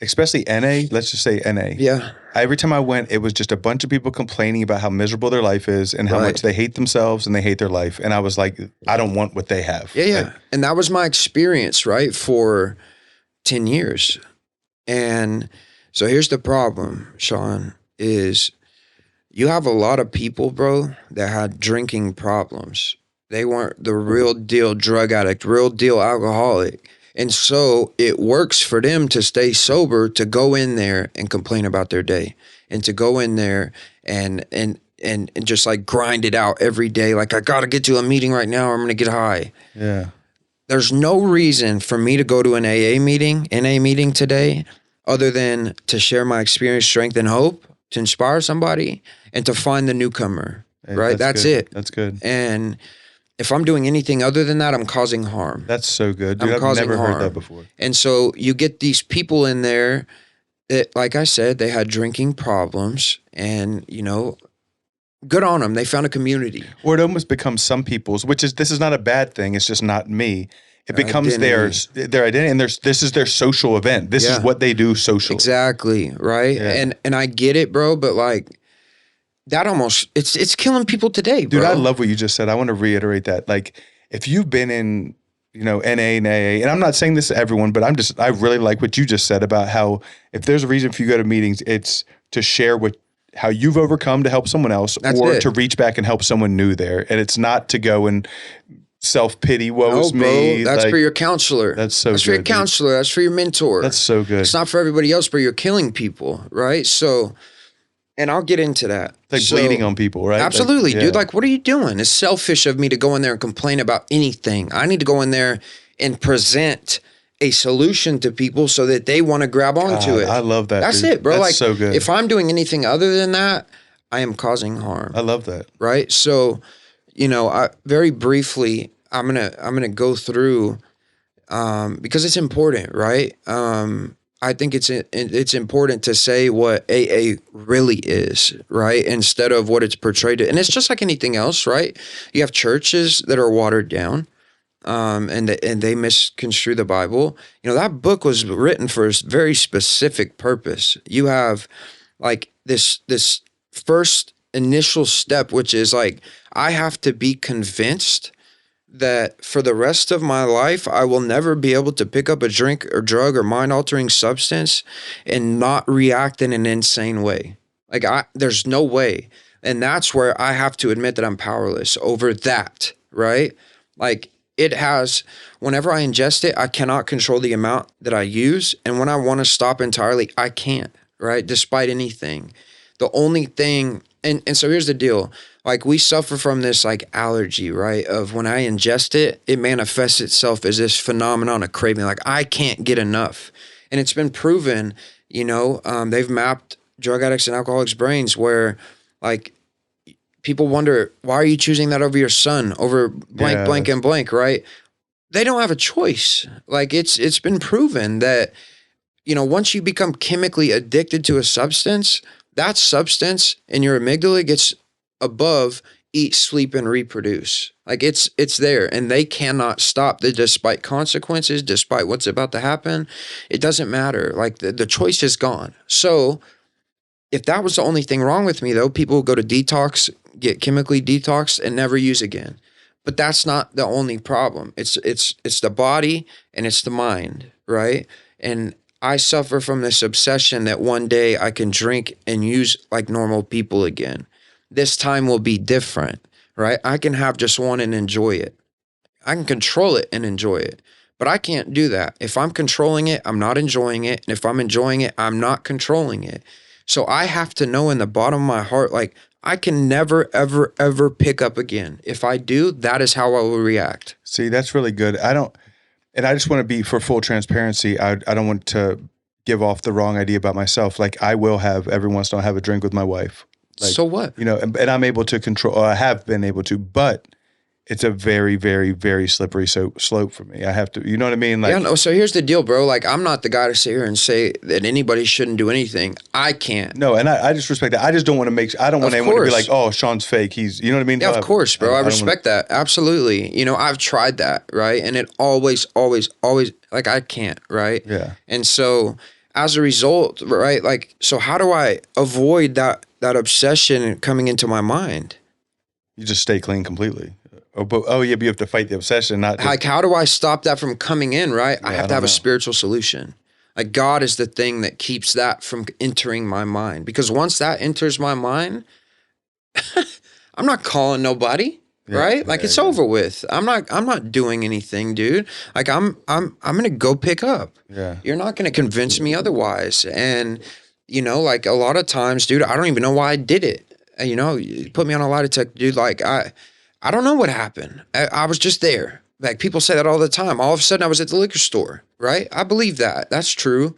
especially NA, let's just say NA.
Yeah.
Every time I went, it was just a bunch of people complaining about how miserable their life is and how much they hate themselves and they hate their life. And I was like, I don't want what they have.
Yeah. And that was my experience, right? For 10 years. And so here's the problem, Shawn, is you have a lot of people, bro, that had drinking problems. They weren't the real deal drug addict, real deal alcoholic. And so it works for them to stay sober, to go in there and complain about their day, and to go in there and just like grind it out every day. Like, I got to get to a meeting right now or I'm going to get high.
Yeah.
There's no reason for me to go to an NA meeting today, other than to share my experience, strength, and hope, to inspire somebody, and to find the newcomer, right? That's it.
That's good.
And if I'm doing anything other than that, I'm causing harm.
That's so good. Dude, I've never heard that before.
And so you get these people in there that, like I said, they had drinking problems, and, you know, good on them. They found a community.
Or it almost becomes some people's, this is not a bad thing. It's just not me. It becomes their identity, and this is their social event. This is what they do socially.
Exactly, right? Yeah. And I get it, bro, but like that almost it's killing people today, bro.
Dude, I love what you just said. I want to reiterate that. Like, if you've been in, you know, NA and AA, and I'm not saying this to everyone, but I really like what you just said about how if there's a reason for you to go to meetings, it's to share how you've overcome to help someone else, or to reach back and help someone new there. And it's not to go and self-pity, woe is me.
That's for your counselor.
That's so good.
That's for your counselor. That's for your mentor.
That's so good.
It's not for everybody else, but you're killing people, right? So, and I'll get into that.
It's like bleeding on people, right?
Absolutely, dude. Like, what are you doing? It's selfish of me to go in there and complain about anything. I need to go in there and present a solution to people so that they want to grab onto it.
I love that.
That's
dude.
it, bro.
That's
like,
so good.
If I'm doing anything other than that, I am causing harm.
I love that.
Right? So, you know, very briefly, I'm gonna go through because it's important, right? I think it's important to say what AA really is, right? Instead of what it's portrayed to. And it's just like anything else, right? You have churches that are watered down. and they misconstrue the Bible. That book was written for a very specific purpose. You have like this first initial step, which is like, I have to be convinced that for the rest of my life, I will never be able to pick up a drink or drug or mind altering substance and not react in an insane way. Like, there's no way. And that's where I have to admit that I'm powerless over that, right? Like, whenever I ingest it, I cannot control the amount that I use. And when I want to stop entirely, I can't, right? Despite anything. The only thing, and so here's the deal. Like, we suffer from this like allergy, right? Of when I ingest it, it manifests itself as this phenomenon of craving. Like, I can't get enough. And it's been proven, they've mapped drug addicts and alcoholics' brains where like people wonder, why are you choosing that over your son, over blank, blank, and blank, right? They don't have a choice. Like, it's been proven that, once you become chemically addicted to a substance, that substance in your amygdala gets above eat, sleep, and reproduce. Like, it's there, and they cannot stop despite consequences, despite what's about to happen. It doesn't matter. Like, the choice is gone. So if that was the only thing wrong with me, though, people would go to detox, get chemically detoxed, and never use again. But that's not the only problem. It's the body and it's the mind, right? And I suffer from this obsession that one day I can drink and use like normal people again. This time will be different, right? I can have just one and enjoy it. I can control it and enjoy it. But I can't do that. If I'm controlling it, I'm not enjoying it. And if I'm enjoying it, I'm not controlling it. So I have to know in the bottom of my heart, like, I can never, ever, ever pick up again. If I do, that is how I will react.
See, that's really good. And I just want to be, for full transparency, I don't want to give off the wrong idea about myself. Like, I will every once in a while have a drink with my wife. Like,
so what?
And I'm able to control, or I have been able to, but it's a very, very, very slippery slope for me. I have to, you know what I mean? Like,
yeah, no, so here's the deal, bro. Like, I'm not the guy to sit here and say that anybody shouldn't do anything. I can't.
No, and I just respect that. I just don't want to I don't want anyone to be like, oh, Shawn's fake. You know what I mean?
Yeah,
no,
of course, bro. I respect that. Absolutely. I've tried that, right? And it always, like, I can't, right?
Yeah.
And so as a result, right, like, so how do I avoid that obsession coming into my mind?
You just stay clean completely. But you have to fight the obsession, not just,
like, how do I stop that from coming in, right?
Yeah,
I have to have a spiritual solution. Like, God is the thing that keeps that from entering my mind. Because once that enters my mind, I'm not calling nobody, right? Like, it's over with. I'm not doing anything, dude. Like, I'm gonna go pick up.
Yeah.
You're not gonna convince me otherwise. And like, a lot of times, dude, I don't even know why I did it. You put me on a lie detector, dude. Like, I don't know what happened. I was just there. Like, people say that all the time. All of a sudden I was at the liquor store, right? I believe that. That's true.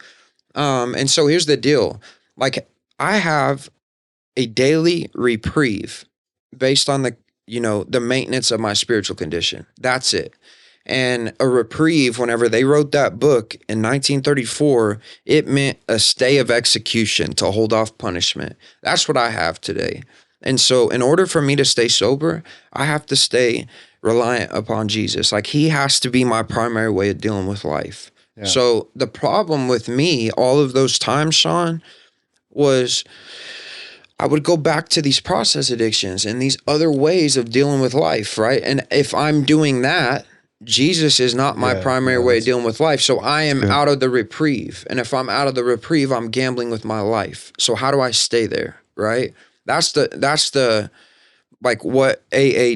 And so here's the deal. Like, I have a daily reprieve based on the maintenance of my spiritual condition. That's it. And a reprieve, whenever they wrote that book in 1934, it meant a stay of execution to hold off punishment. That's what I have today. And so in order for me to stay sober, I have to stay reliant upon Jesus. Like, he has to be my primary way of dealing with life. Yeah. So the problem with me all of those times, Shawn, was I would go back to these process addictions and these other ways of dealing with life, right? And if I'm doing that, Jesus is not my primary way of dealing with life. So I am out of the reprieve. And if I'm out of the reprieve, I'm gambling with my life. So how do I stay there, right? That's the like what AA,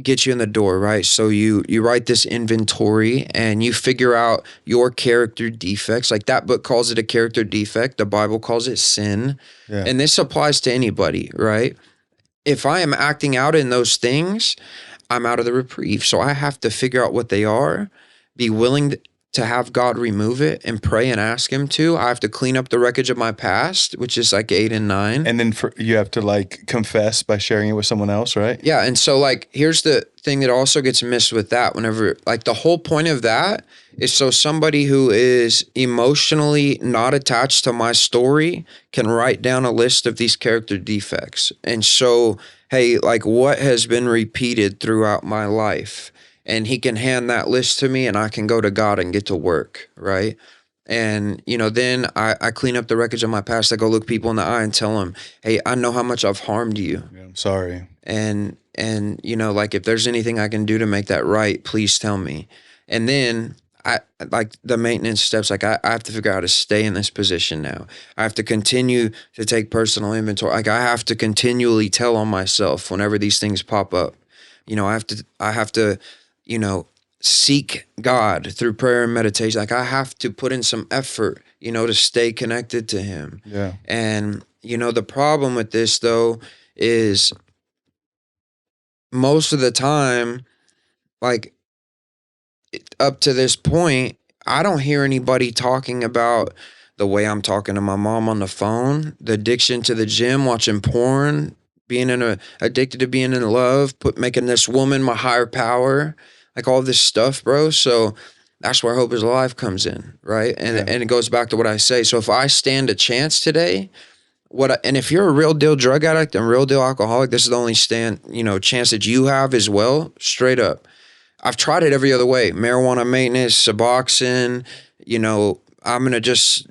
gets you in the door, right? So you write this inventory and you figure out your character defects. Like, that book calls it a character defect. The Bible calls it sin. Yeah. And this applies to anybody, right? If I am acting out in those things, I'm out of the reprieve. So I have to figure out what they are, be willing to have God remove it and pray and ask him to. I have to clean up the wreckage of my past, which is like 8 and 9.
And then you have to like confess by sharing it with someone else, right?
Yeah. And so like, here's the thing that also gets missed with that whenever, like, the whole point of that is so somebody who is emotionally not attached to my story can write down a list of these character defects. And so, hey, like, what has been repeated throughout my life? and he can hand that list to me and I can go to God and get to work, right? And, then I clean up the wreckage of my past. I go look people in the eye and tell them, hey, I know how much I've harmed you.
Yeah, I'm sorry.
And like, if there's anything I can do to make that right, please tell me. And then I like the maintenance steps. Like I have to figure out how to stay in this position now. I have to continue to take personal inventory. Like I have to continually tell on myself whenever these things pop up. I have to, seek God through prayer and meditation. Like I have to put in some effort, to stay connected to him.
Yeah.
And, the problem with this though is most of the time, like up to this point, I don't hear anybody talking about the way I'm talking to my mom on the phone, the addiction to the gym, watching porn, being addicted to being in love, making this woman my higher power, like all this stuff, bro. So that's where Hope is Alive comes in, right? And it goes back to what I say. So if I stand a chance today, and if you're a real deal drug addict and real deal alcoholic, this is the only chance that you have as well, straight up. I've tried it every other way. Marijuana maintenance, Suboxone, I'm going to just,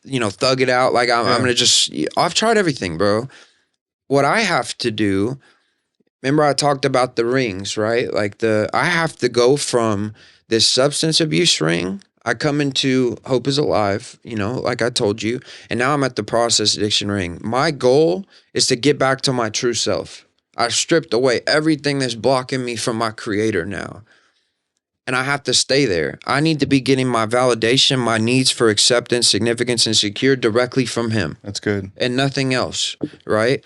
thug it out. Like I'm going to just, I've tried everything, bro. What I have to do, remember I talked about the rings, right? Like I have to go from this substance abuse ring. I come into Hope is Alive, like I told you, and now I'm at the process addiction ring. My goal is to get back to my true self. I've stripped away everything that's blocking me from my creator now. And I have to stay there. I need to be getting my validation, my needs for acceptance, significance, and secure directly from him.
That's good.
And nothing else, right?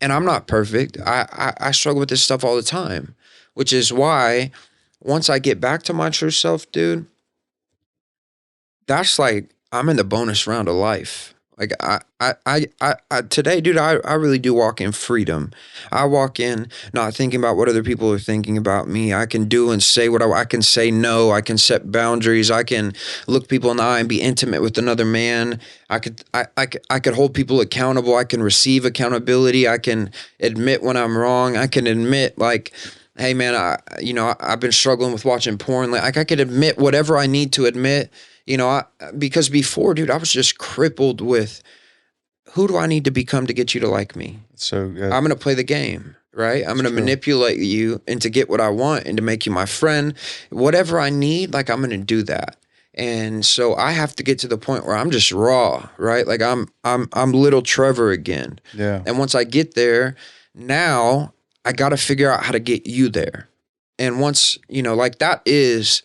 And I'm not perfect. I struggle with this stuff all the time, which is why once I get back to my true self, dude, that's like I'm in the bonus round of life. Like I today, dude, I really do walk in freedom. I walk in not thinking about what other people are thinking about me. I can do and say what I can say no. I can set boundaries. I can look people in the eye and be intimate with another man. I could hold people accountable. I can receive accountability. I can admit when I'm wrong. I can admit like, hey man, I've been struggling with watching porn. Like I could admit whatever I need to admit. Because before, dude, I was just crippled with who do I need to become to get you to like me?
So good.
I'm going to play the game, right? I'm going to manipulate you and to get what I want and to make you my friend. Whatever I need, like I'm going to do that. And so I have to get to the point where I'm just raw, right? Like I'm little Trevor again.
Yeah.
And once I get there, now I got to figure out how to get you there. And once, like that is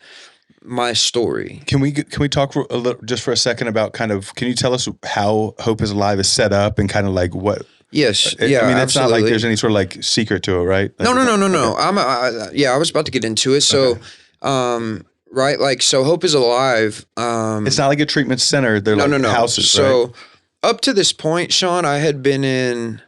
my story.
Can we talk for a little, just for a second about can you tell us how Hope is Alive is set up and kind of like what?
Yes.
I mean, it's
absolutely.
not like there's any sort of like secret to it, right? Like,
No. I was about to get into it. So, right. Like, so Hope is Alive.
It's not like a treatment center. They're houses.
So
right?
Up to this point, Shawn, I had been in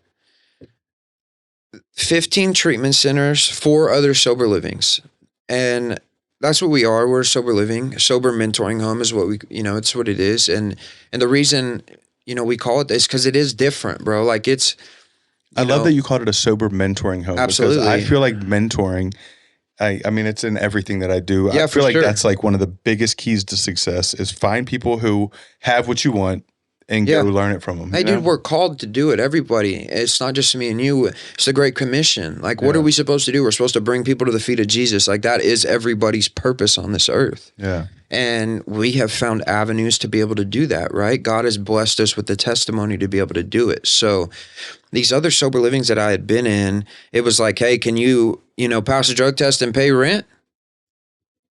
15 treatment centers, 4 other sober livings. And that's what we are. We're sober living, sober mentoring home is what it's what it is. And the reason, we call it this because it is different, bro. Like
I love that you called it a sober mentoring home.
Absolutely.
Because I feel like mentoring, I mean, it's in everything that I do.
Yeah,
I feel like
sure.
that's like one of the biggest keys to success is find people who have what you want and go learn it from them.
Hey, dude, we're called to do it. Everybody. It's not just me and you. It's the Great Commission. Like, what are we supposed to do? We're supposed to bring people to the feet of Jesus. Like, that is everybody's purpose on this earth.
Yeah.
And we have found avenues to be able to do that, right? God has blessed us with the testimony to be able to do it. So these other sober livings that I had been in, it was like, hey, can you, pass a drug test and pay rent?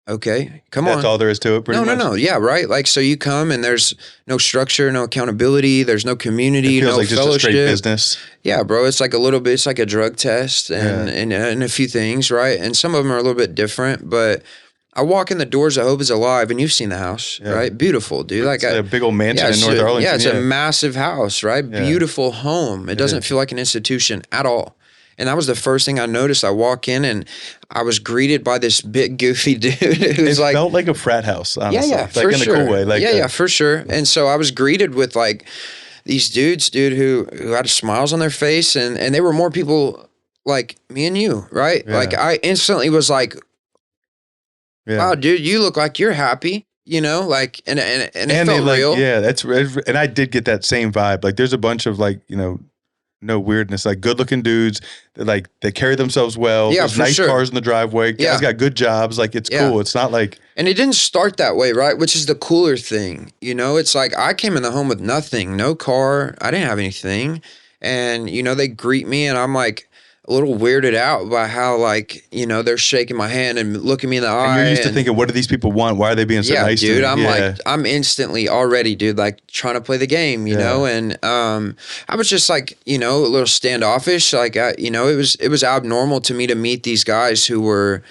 Okay, come on.
That's all there is to it, pretty much?
No. Yeah, right? Like, so you come and there's no structure, no accountability, there's no community,
it feels
no
like
fellowship.
Just a straight business.
Yeah, bro, it's like a little bit, it's like a drug test and a few things, right? And some of them are a little bit different, but I walk in the doors of Hope is Alive, and you've seen the house, right? Beautiful, dude.
It's a big old mansion in North Arlington.
Yeah, it's a massive house, right?
Yeah.
Beautiful home. It doesn't feel like an institution at all. And that was the first thing I noticed. I walk in and I was greeted by this big goofy dude who's
it felt like a frat house, honestly.
Yeah,
like
for
in
sure.
a cool way. Like
for sure. And so I was greeted with like these dudes, dude, who had smiles on their face, and they were more people like me and you, right?
Yeah.
Like I instantly was like,
Yeah.
wow, dude, you look like you're happy, you know, like, and it
And
felt
they like,
real.
yeah, and I did get that same vibe. Like there's a bunch of like, no weirdness, like good looking dudes that like, they carry themselves well.
Yeah,
There's
for
nice
sure.
cars in the driveway. Guys
Yeah.
got good jobs. Like it's
Yeah.
cool. It's not like,
And it didn't start that way, right? Which is the cooler thing. You know, it's like I came in the home with nothing, no car. I didn't have anything. And, you know, they greet me and I'm like a little weirded out by how, like, you know, they're shaking my hand and looking me in the eye.
and you're used to thinking, what do these people want? Why are they being so
yeah,
nice
dude,
to me?
I'm
Yeah.
like, I'm instantly already, dude, like trying to play the game, you
Yeah.
know? And I was just like, you know, a little standoffish. Like, you know, it was abnormal to me to meet these guys who were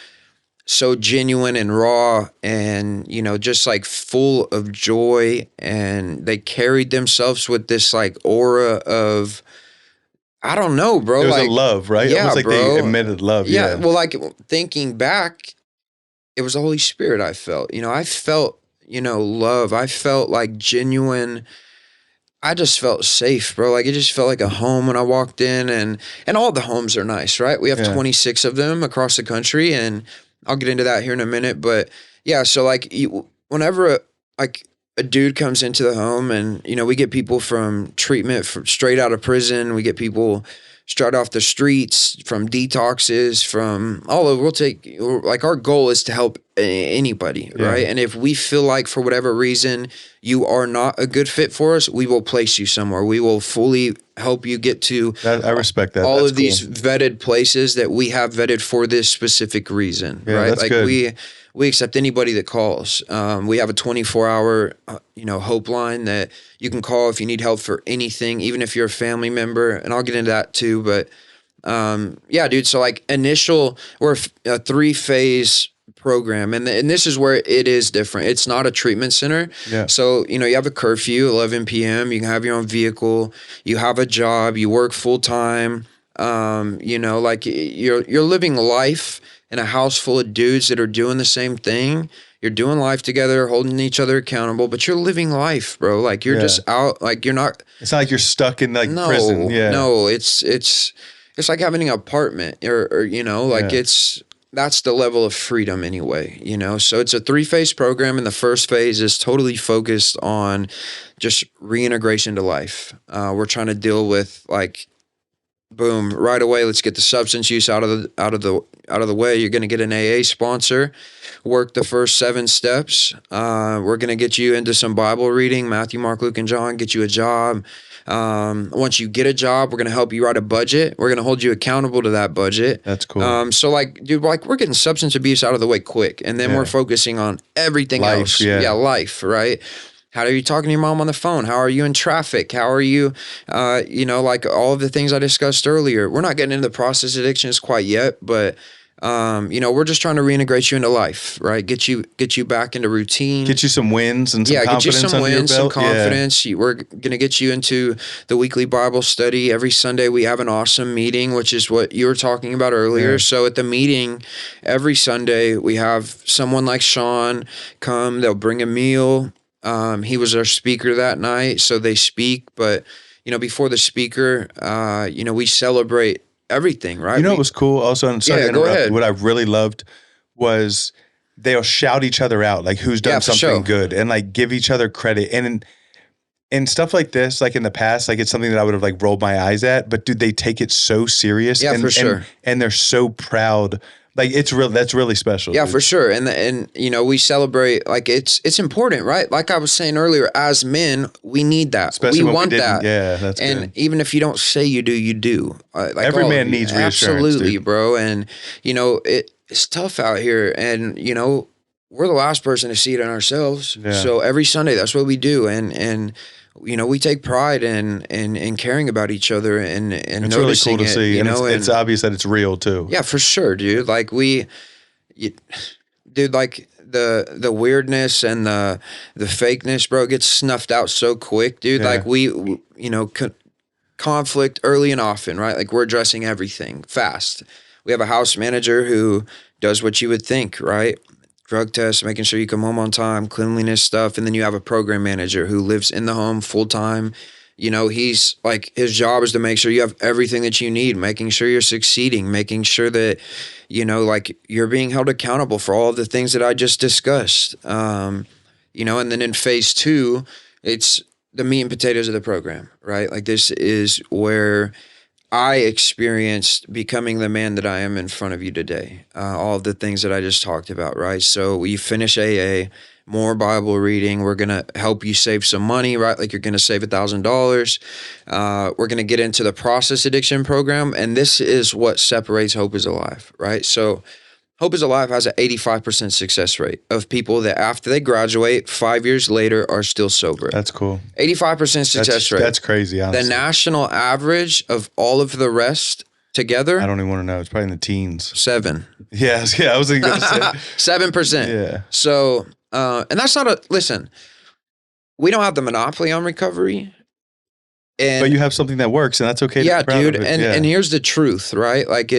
so genuine and raw and, you know, just like full of joy, and they carried themselves with this like aura of, I don't know, bro.
It was
like
a love, right?
yeah,
Almost like
bro.
they admitted love.
Yeah,
Yeah.
well, like thinking back, it was the Holy Spirit. I felt, you know, I felt, you know, love. I felt like genuine. I just felt safe, bro. Like it just felt like a home when I walked in, and all the homes are nice, right? We have
Yeah.
26 of them across the country, and I'll get into that here in a minute. But yeah, so like whenever like a dude comes into the home, and you know we get people from treatment, from straight out of prison, we get people straight off the streets, from detoxes, from all over. We'll take, like, our goal is to help anybody,
Yeah.
right? And if we feel like for whatever reason you are not a good fit for us, we will place you somewhere. We will fully help you get to
I respect that.
all
That's
of these
cool.
vetted places that we have vetted for this specific reason,
Yeah,
right?
that's
Like
good.
we accept anybody that calls. We have a 24-hour, you know, hope line that you can call if you need help for anything, even if you're a family member. And I'll get into that too. But yeah, dude. So like we're a 3-phase program, and this is where it is different. It's not a treatment center.
Yeah.
So, you know, you have a curfew, 11 p.m. You can have your own vehicle. You have a job. You work full time. You know, like you're living life in a house full of dudes that are doing the same thing. You're doing life together, holding each other accountable, but you're living life, bro. Like you're
Yeah.
just out. Like you're not.
It's not like you're stuck in like
No,
prison. Yeah.
no. It's like having an apartment, or you know, like
Yeah.
that's the level of freedom anyway, you know? So it's a 3-phase program, and the first phase is totally focused on just reintegration to life. We're trying to deal with, like, boom, right away, let's get the substance use out of the way. You're going to get an AA sponsor, work the first 7 steps. We're going to get you into some Bible reading, Matthew, Mark, Luke, and John, get you a job. Once you get a job, we're going to help you write a budget. We're going to hold you accountable to that budget.
That's cool.
So like, dude, like we're getting substance abuse out of the way quick, and then
Yeah.
we're focusing on everything
Life,
else.
yeah.
Life, right? How are you talking to your mom on the phone? How are you in traffic? How are you, you know, like all of the things I discussed earlier. We're not getting into the process addictions quite yet, but you know, we're just trying to reintegrate you into life, right? Get you back into routine.
Get you some wins and some
get you
confidence
some
under
wins,
your
some
belt. Yeah.
confidence. We're going to get you into the weekly Bible study. Every Sunday we have an awesome meeting, which is what you were talking about earlier.
Yeah.
So at the meeting, every Sunday we have someone like Shawn come. They'll bring a meal. He was our speaker that night, so they speak. But, you know, before the speaker, you know, we celebrate everything, right?
You know what was cool also? And sorry to
go
interrupt,
ahead.
what I really loved was they'll shout each other out, like who's done
Yeah, for
something
sure.
good, and like give each other credit. And stuff like this, like in the past, like it's something that I would have like rolled my eyes at, but dude, they take it so serious.
Yeah,
and,
for sure.
And they're so proud. Like it's real. That's really special.
Yeah,
dude.
for sure. And you know, we celebrate, like it's important, right? Like I was saying earlier, as men, we need that.
Especially
we
when
want
we didn't.
that.
Yeah, that's
and
good.
even if you don't say you do, you do. Like
Every
all
man
of you.
needs reassurance,
Absolutely,
dude.
bro. And you know, it's tough out here, and you know, we're the last person to see it in ourselves.
Yeah.
So every Sunday, that's what we do, and you know, we take pride in caring about each other and
It's really
noticing
cool to
it,
see,
you
and
know,
it's obvious that it's real too.
yeah, for sure, dude. Like dude, like the weirdness and the fakeness, bro, gets snuffed out so quick, dude.
Yeah.
Like you know, conflict early and often, right? Like we're addressing everything fast. We have a house manager who does what you would think, right? Drug tests, making sure you come home on time, cleanliness stuff. And then you have a program manager who lives in the home full time, You know, he's like, his job is to make sure you have everything that you need, making sure you're succeeding, making sure that, you know, like you're being held accountable for all of the things that I just discussed. You know, and then in phase 2, it's the meat and potatoes of the program, right? Like this is where I experienced becoming the man that I am in front of you today. All of the things that I just talked about, right? So we finish AA, more Bible reading. We're going to help you save some money, right? Like you're going to save $1,000. We're going to get into the process addiction program. And this is what separates Hope is Alive, right? So Hope is Alive has an 85% success rate of people that after they graduate 5 years later are still sober.
That's cool.
85% success rate.
That's crazy, honestly.
The national average of all of the rest together,
I don't even want to know. It's probably in the teens.
7.
Yeah, I was going to say
7%.
Yeah.
So, and that's not listen, we don't have the monopoly on recovery.
But you have something that works, and that's okay.
Yeah, dude. And here's the truth, right? Like,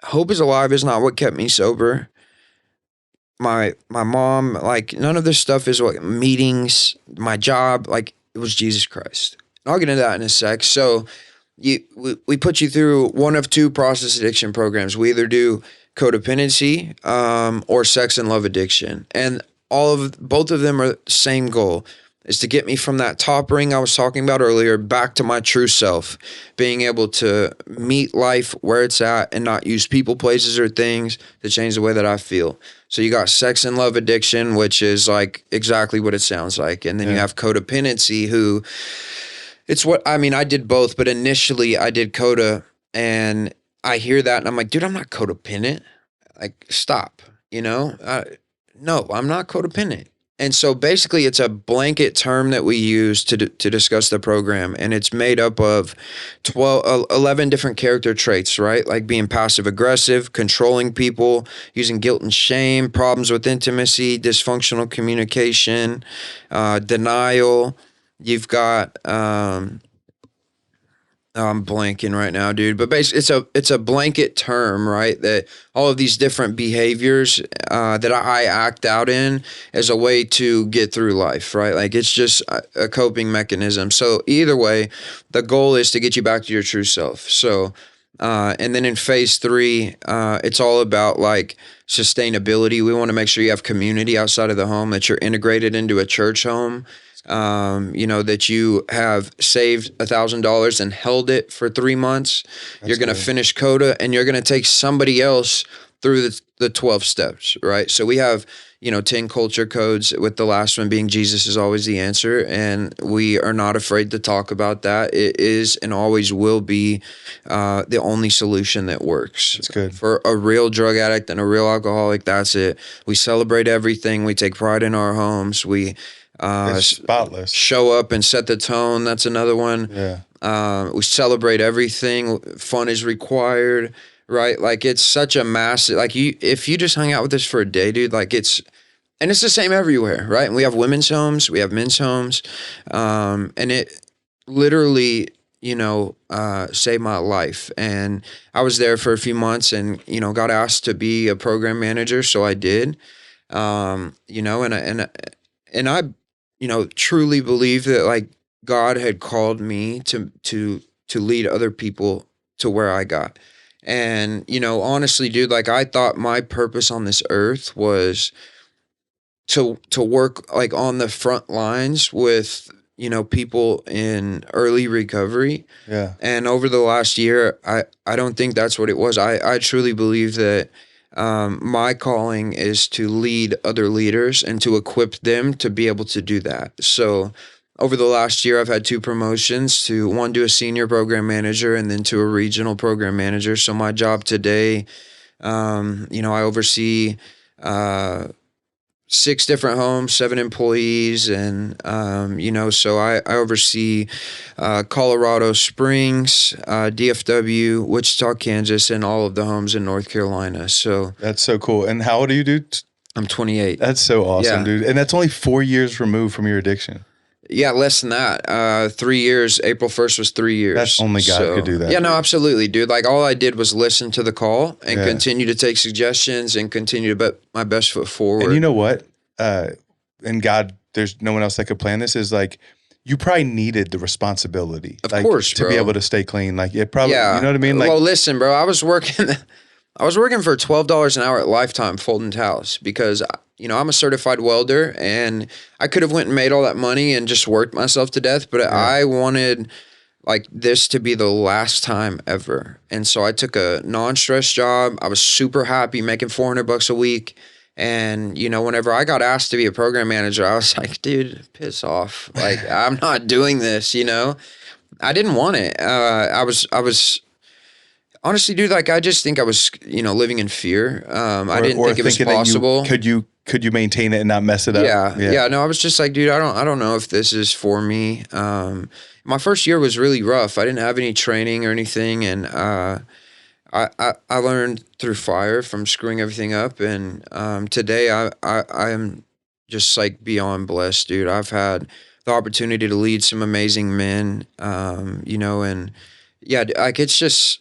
Hope is Alive is not what kept me sober. My mom, like, none of this stuff is what meetings, my job, like, it was Jesus Christ. I'll get into that in a sec. So we put you through one of 2 process addiction programs. We either do codependency or sex and love addiction. And both of them are the same goal, is to get me from that top ring I was talking about earlier back to my true self, being able to meet life where it's at and not use people, places, or things to change the way that I feel. So you got sex and love addiction, which is like exactly what it sounds like. And then you have codependency, who it's what, I mean, I did both, but initially I did coda, and I hear that and I'm like, dude, I'm not codependent. Like, stop, you know? No, I'm not codependent. And so basically it's a blanket term that we use to discuss the program, and it's made up of 11 different character traits, right? Like being passive aggressive, controlling people, using guilt and shame, problems with intimacy, dysfunctional communication, denial. You've got I'm blanking right now, dude. But basically, it's a blanket term, right? That all of these different behaviors that I act out in as a way to get through life, right? Like it's just a coping mechanism. So either way, the goal is to get you back to your true self. So, and then in phase 3, it's all about like sustainability. We want to make sure you have community outside of the home, that you're integrated into a church home. You know, that you have saved $1,000 and held it for 3 months. You're going to finish coda, and you're going to take somebody else through the 12 steps, right? So we have, 10 culture codes, with the last one being Jesus is always the answer. And we are not afraid to talk about that. It is and always will be the only solution that works.
That's good.
For a real drug addict and a real alcoholic, that's it. We celebrate everything. We take pride in our homes. We
it's spotless.
Show up and set the tone. That's another one.
Yeah.
We celebrate everything. Fun is required, right? Like it's such a massive, like if you just hung out with us for a day, dude, like it's the same everywhere, right? And we have women's homes, we have men's homes. And it literally, saved my life. And I was there for a few months and, got asked to be a program manager. So I did, and I truly believe that like God had called me to lead other people to where I got. And, honestly, dude, like I thought my purpose on this earth was to work like on the front lines with, people in early recovery.
Yeah.
And over the last year, I don't think that's what it was. I truly believe that my calling is to lead other leaders and to equip them to be able to do that. So over the last year, I've had 2 promotions, to one to a senior program manager and then to a regional program manager. So my job today, I oversee 6 different homes, 7 employees, and so I oversee Colorado Springs, DFW, Wichita, Kansas, and all of the homes in North Carolina. So
that's so cool. And how old are you, dude?
I'm 28.
That's so awesome, dude. And that's only 4 years removed from your addiction.
Yeah, less than that. 3 years. April 1st was 3 years.
That's only God could do that.
Yeah, no, absolutely, dude. Like all I did was listen to the call and continue to take suggestions and continue to put my best foot forward.
And you know what? And God, there's no one else that could plan this, is like you probably needed the responsibility,
Of
like
course,
to be
bro.
able to stay clean. Like it probably, you
Yeah.
know what I mean? Like,
Well, listen, bro. I was working for $12 an hour at Lifetime folding towels because I'm a certified welder, and I could have went and made all that money and just worked myself to death, but
yeah,
I wanted like this to be the last time ever. And so I took a non-stress job. I was super happy making $400 a week. And, whenever I got asked to be a program manager, I was like, dude, piss off. Like, I'm not doing this, I didn't want it. I was honestly, dude, like, I just think I was, living in fear. I didn't
or
think it was
thinking that
possible.
could you maintain it and not mess it up?
Yeah. No, I was just like, dude, I don't know if this is for me. My first year was really rough. I didn't have any training or anything, and I learned through fire from screwing everything up. And today I am just like beyond blessed, dude. I've had the opportunity to lead some amazing men, and yeah, like it's just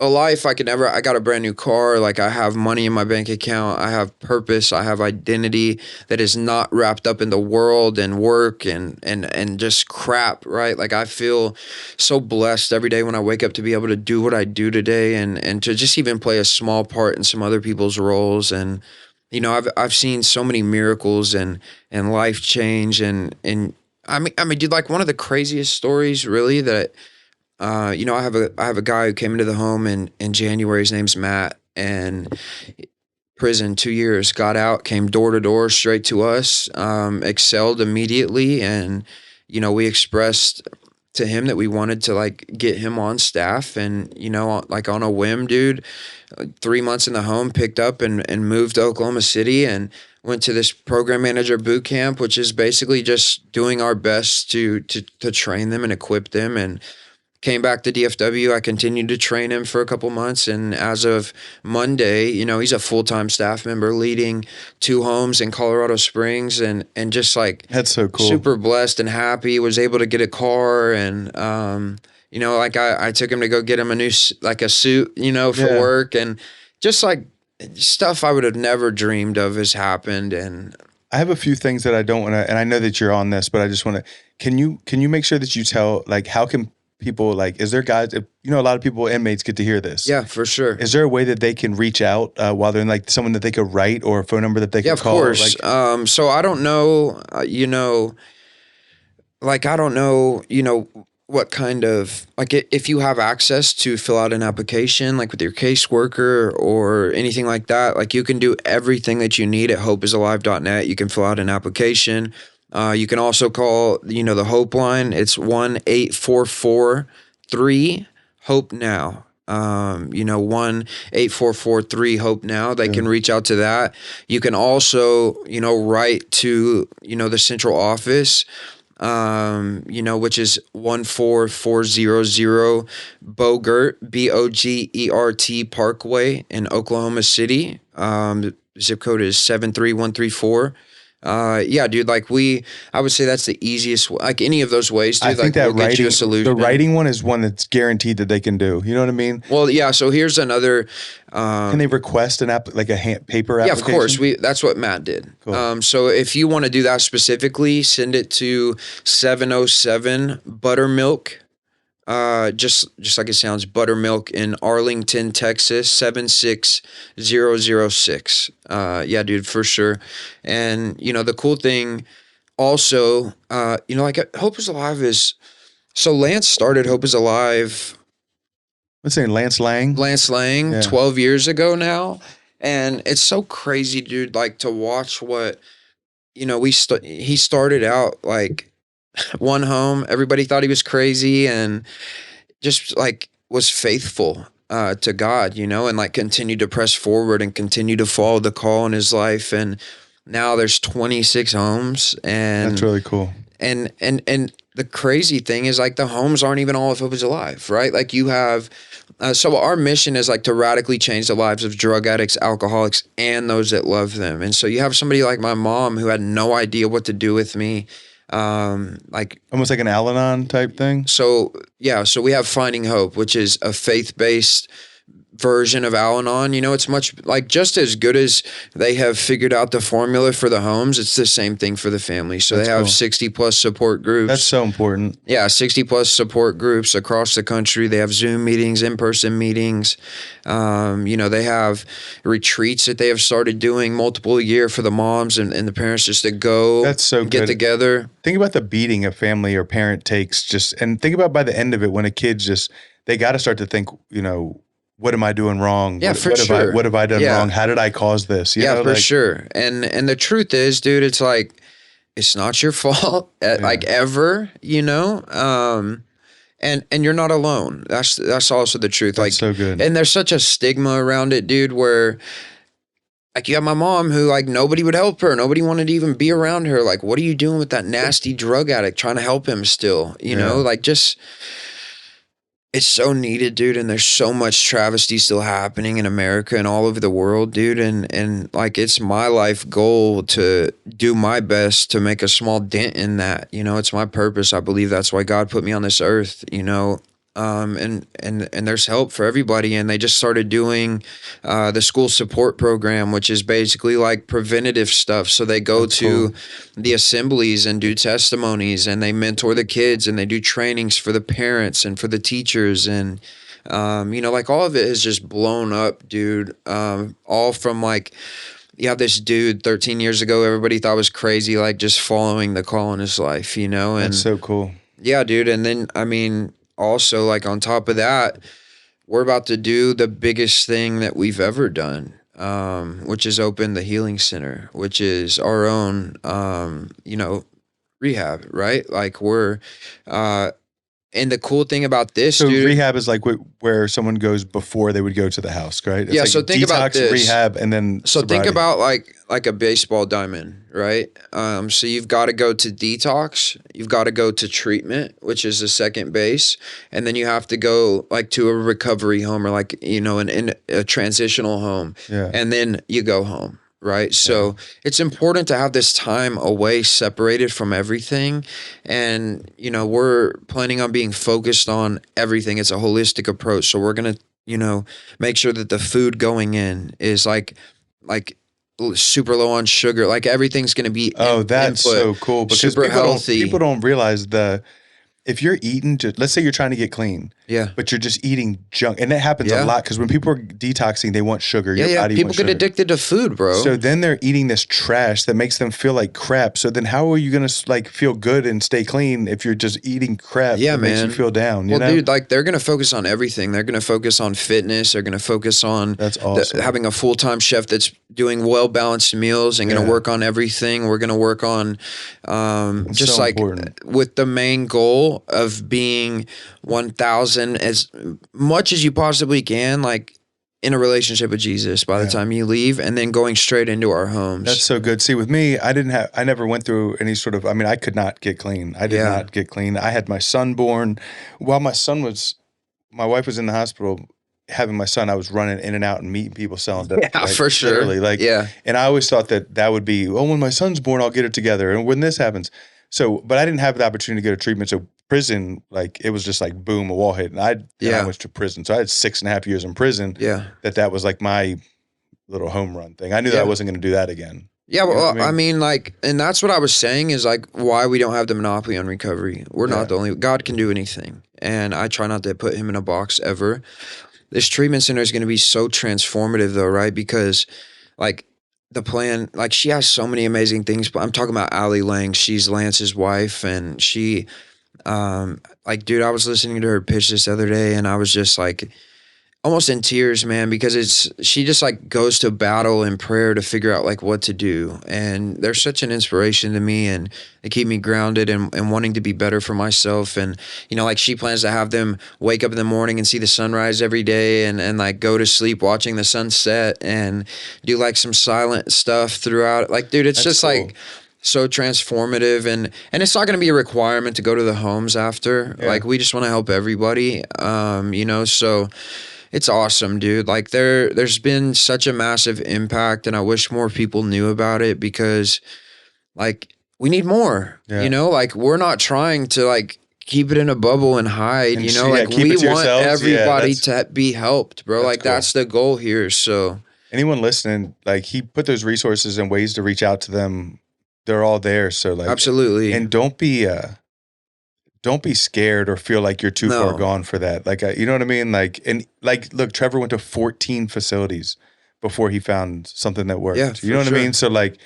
a life I could never. I got a brand new car. Like I have money in my bank account. I have purpose. I have identity that is not wrapped up in the world and work and just crap. Right? Like I feel so blessed every day when I wake up to be able to do what I do today and to just even play a small part in some other people's roles. And I've seen so many miracles and life change and I mean, dude, like one of the craziest stories really that. I have a guy who came into the home in January. His name's Matt, and prison 2 years. Got out, came door to door straight to us. Excelled immediately, and we expressed to him that we wanted to like get him on staff, and like on a whim, dude. 3 months in the home, picked up and moved to Oklahoma City, and went to this program manager boot camp, which is basically just doing our best to train them and equip them. And came back to DFW. I continued to train him for a couple months, and as of Monday, he's a full-time staff member leading 2 homes in Colorado Springs, and just like
That's so cool.
super blessed and happy. Was able to get a car, and like I took him to go get him a new like a suit, for
Yeah.
work, and just like stuff I would have never dreamed of has happened. And
I have a few things that I don't want to, and I know that you're on this, but I just want to. Can you make sure that you tell, like, how can people, like, is there guys? If, a lot of people, inmates, get to hear this.
yeah, for sure.
Is there a way that they can reach out while they're in, like, someone that they could write, or a phone number that they
Yeah,
could
of
call?
course.
Like,
So I don't know, like I don't know, what kind of like if you have access to fill out an application like with your caseworker or anything like that, like you can do everything that you need at hopeisalive.net. You can fill out an application. You can also call, the Hope line. It's 1-844-3-HOPE-NOW. 1-844-3-HOPE-NOW. They can reach out to that. You can also, write to, the central office, which is 14400 Bogert, Bogert Parkway in Oklahoma City. Zip code is 73134. Yeah, dude, like I would say that's the easiest, like any of those ways, dude.
I think
like
that
we'll get you a
writing,
solution.
the writing one is one that's guaranteed that they can do. You know what I mean?
Well, yeah. So here's another.
Can they request an app, like a paper
Yeah,
application?
of course. That's what Matt did.
Cool.
So if you want to do that specifically, send it to 707 Buttermilk. Just like it sounds, Buttermilk in Arlington, Texas, 76006. Yeah, dude, for sure. And the cool thing also, like Hope is Alive is, so Lance started Hope is Alive.
Let's say Lance Lang.
Yeah. 12 years ago now. And it's so crazy, dude, like to watch what, he started out like one home. Everybody thought he was crazy and just like was faithful to God, and like continued to press forward and continue to follow the call in his life. And now there's 26 homes, and
That's really cool.
And the crazy thing is like the homes aren't even all of Hope is Alive, right? Like you have, so our mission is like to radically change the lives of drug addicts, alcoholics, and those that love them. And so you have somebody like my mom who had no idea what to do with me. Like
almost like an Al-Anon type thing.
So yeah, so we have Finding Hope, which is a faith-based version of Al-Anon. It's much like just as good as they have figured out the formula for the homes, it's the same thing for the family. So
That's
they have
cool.
60 plus support groups.
That's so important.
Yeah, 60 plus support groups across the country. They have Zoom meetings, in-person meetings. They have retreats that they have started doing multiple a year for the moms and the parents just to go.
That's so
get
good.
together.
Think about the beating a family or parent takes and think about by the end of it when a kid's they got to start to think, what am I doing wrong?
Yeah,
what
sure.
What have I done wrong? How did I cause this?
For sure. And the truth is, dude, it's like, it's not your fault, like ever, and you're not alone. That's also the truth.
That's so good.
And there's such a stigma around it, dude, where like you have my mom who like nobody would help her. Nobody wanted to even be around her. Like, what are you doing with that nasty drug addict trying to help him still? It's so needed, dude, and there's so much travesty still happening in America and all over the world, dude, and like it's my life goal to do my best to make a small dent in that. It's my purpose. I believe that's why God put me on this earth, and there's help for everybody, and they just started doing the school support program, which is basically like preventative stuff. So they go to the assemblies and do testimonies, and they mentor the kids, and they do trainings for the parents and for the teachers, and like all of it has just blown up, dude. All from like, you have this dude 13 years ago everybody thought was crazy, like just following the call in his life, and
that's so cool.
Yeah, dude. And then also, like on top of that, we're about to do the biggest thing that we've ever done, which is open the healing center, which is our own, rehab, right? Like we're, and the cool thing about this,
so
dude,
rehab is like where someone goes before they would go to the house, right? It's
yeah.
like
So think about this.
Rehab, and then
Think about like a baseball diamond, right? So you've got to go to detox, you've got to go to treatment, which is the second base, and then you have to go like to a recovery home or like in a transitional home, and then you go home. Right. So it's important to have this time away, separated from everything. And, we're planning on being focused on everything. It's a holistic approach. So we're going to, make sure that the food going in is like super low on sugar. Like everything's going to be
that's so cool, because
super healthy.
People don't realize if you're eating, let's say you're trying to get clean, but you're just eating junk, and that happens a lot because when people are detoxing, they want sugar. Your body
people
wants
get
sugar.
addicted to food, bro.
So then they're eating this trash that makes them feel like crap. So then how are you gonna like feel good and stay clean if you're just eating crap that makes you feel down? You know?
Dude, like they're gonna focus on everything. They're gonna focus on fitness. They're gonna focus on
that's awesome.
Having a full-time chef that's doing well-balanced meals and gonna work on everything. We're gonna work on just so like important. With the main goal of being 1,000 as much as you possibly can, like in a relationship with Jesus by the time you leave, and then going straight into our homes.
That's so good. See, with me, I never went through any sort of, I could not get clean. I did not get clean. I had my son born while my wife was in the hospital having my son. I was running in and out and meeting people selling dope.
Yeah, for sure.
And I always thought that would be, when my son's born, I'll get it together. And when this happens. So, but I didn't have the opportunity to go to treatment. So prison, like it was just like boom, a wall hit. And I went to prison. So I had 6.5 years in prison.
Yeah.
That was like my little home run thing. I knew that I wasn't going to do that again.
Yeah, well, I mean, like, and that's what I was saying is like why we don't have the monopoly on recovery. We're not the only, God can do anything. And I try not to put him in a box ever. This treatment center is going to be so transformative though, right? Because like the plan, like she has so many amazing things, but I'm talking about Allie Lang. She's Lance's wife, and she, like, dude, I was listening to her pitch this other day, and I was just like, almost in tears, man, because she just like goes to battle in prayer to figure out like what to do. And they're such an inspiration to me, and they keep me grounded and wanting to be better for myself. And, like she plans to have them wake up in the morning and see the sunrise every day and like go to sleep watching the sunset and do like some silent stuff throughout. Like, dude, it's That's just cool. Like so transformative, and it's not going to be a requirement to go to the homes after. Like we just want to help everybody, so it's awesome, dude. Like there's been such a massive impact, and I wish more people knew about it because like we need more, like we're not trying to like keep it in a bubble and hide,
And
you know,
yeah,
like
keep
we
it to
want
yourselves. Yeah,
everybody to be helped, bro.
that's
Like
cool.
that's the goal here. So
Anyone listening, like he put those resources and ways to reach out to them. They're all there. So like,
absolutely.
and don't be scared or feel like you're too far
No.
gone for that. Like, you know what I mean? Like, and like, look, Trevor went to 14 facilities before he found something that
Yeah,
worked. You
for
know what I
sure.
mean? So like,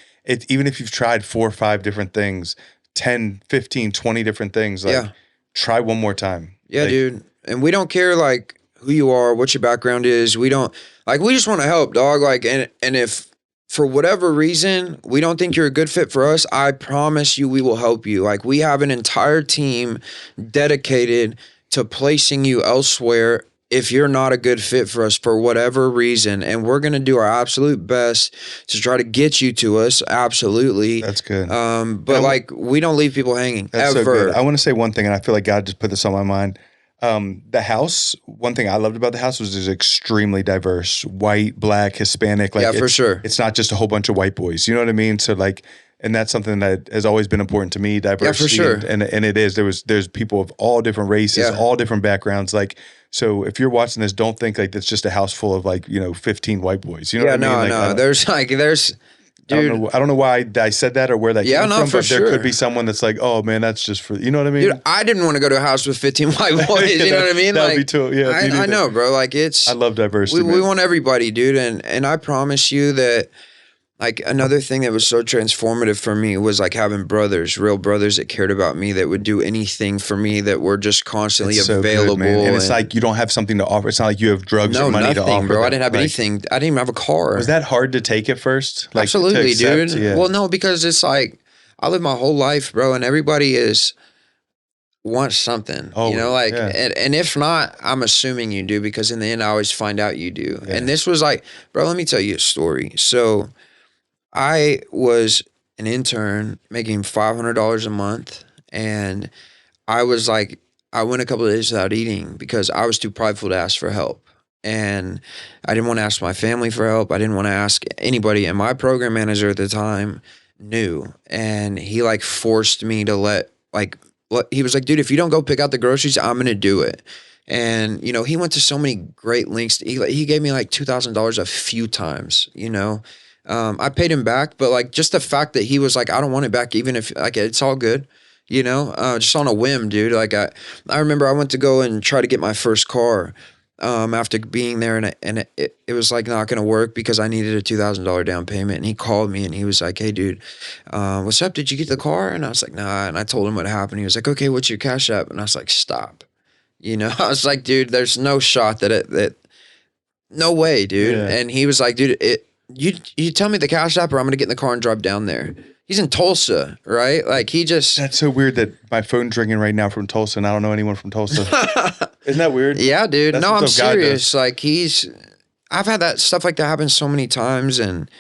even if you've tried 4 or 5 different things, 10, 15, 20 different things, like
Yeah.
try one more time.
Yeah,
Like,
dude. And we don't care like who you are, what your background is. We don't like we just want to help, dog. Like and if for whatever reason we don't think you're a good fit for us, I promise you we will help you. Like we have an entire team dedicated to placing you elsewhere if you're not a good fit for us for whatever reason, and we're going to do our absolute best to try to get you to us, absolutely.
that's good.
But like we don't leave people hanging
That's
ever.
so good. I want to say one thing, and I feel like God just put this on my mind. The house, one thing I loved about the house was it's extremely diverse, white, black, Hispanic. Like
Yeah, for sure.
It's not just a whole bunch of white boys. You know what I mean? So like, and that's something that has always been important to me, diversity.
sure.
And it is. There's people of all different races,
Yeah.
all different backgrounds. Like, so if you're watching this, don't think like it's just a house full of like, 15 white boys. You know what I mean?
No,
Like,
no. There's dude.
I don't know why I said that or where that
Yeah,
came
no,
from,
for
but there
sure.
could be someone that's like, oh man, that's just for, you know what I mean?
Dude, I didn't want to go to a house with 15 white boys. You know what I mean?
That would
Like,
be too, yeah. me
I
neither.
know, bro. Like, it's
I love diversity.
we want everybody, dude. And I promise you that, like, another thing that was so transformative for me was like having brothers, real brothers that cared about me, that would do anything for me, that were just constantly
It's so good,
available.
man. And it's like you don't have something to offer. It's not like you have drugs
no,
or money to
nothing,
offer.
bro. I
them.
didn't have
Like,
anything. I didn't even have a car.
Was that hard to take at first? Like, to
Absolutely,
accept?
dude.
Yeah.
Well, no, because it's like I live my whole life, bro, and everybody wants something, you know,
Always,
like,
yeah.
and if not, I'm assuming you do, because in the end, I always find out you do.
Yeah.
And this was like, bro, let me tell you a story. So I was an intern making $500 a month, and I was like, I went a couple of days without eating because I was too prideful to ask for help. And I didn't want to ask my family for help. I didn't want to ask anybody. And my program manager at the time knew. And he like forced me to he was like, dude, if you don't go pick out the groceries, I'm going to do it. And, you know, he went to so many great lengths. He gave me like $2,000 a few times, you know. I paid him back, but like just the fact that he was like, I don't want it back, even if like it's all good, you know, just on a whim, dude. Like I remember I went to go and try to get my first car after being there, and it was like not going to work because I needed a $2,000 down payment. And he called me and he was like, hey, dude, what's up? Did you get the car? And I was like, nah. And I told him what happened. He was like, okay, what's your Cash App? And I was like, stop. You know, I was like, dude, there's no shot that no way, dude.
Yeah.
And he was like, dude, you tell me the Cash App or I'm going to get in the car and drive down there. He's in Tulsa, right? Like he just.
That's so weird that my phone's ringing right now from Tulsa and I don't know anyone from Tulsa. Isn't that weird?
Yeah, dude.
That's
No,
what
I'm
stuff God
serious. Like I've had that stuff like that happen so many times, and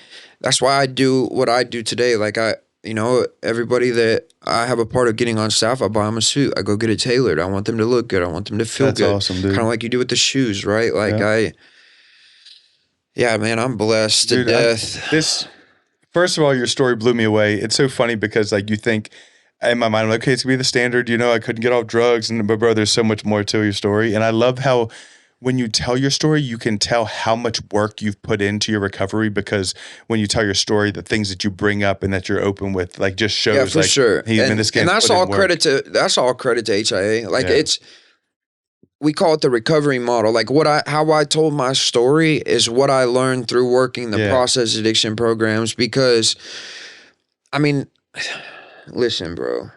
that's why I do what I do today. Like you know, everybody that I have a part of getting on staff, I buy them a suit. I go get it tailored. I want them to look good. I want them to feel
That's
good.
awesome, dude.
Kind of like you do with the shoes, right? Like yeah, man, I'm blessed to
Dude,
death.
First of all, your story blew me away. It's so funny because like you think in my mind, I'm like, okay, it's gonna be the standard, you know, I couldn't get off drugs, but bro, there's so much more to your story. And I love how when you tell your story, you can tell how much work you've put into your recovery, because when you tell your story, the things that you bring up and that you're open with, like, just shows.
Yeah, for
like,
sure. And that's all credit to HIA. Like
Yeah.
we call it the recovery model. Like how I told my story is what I learned through working the process addiction programs. Because, I mean, listen, bro.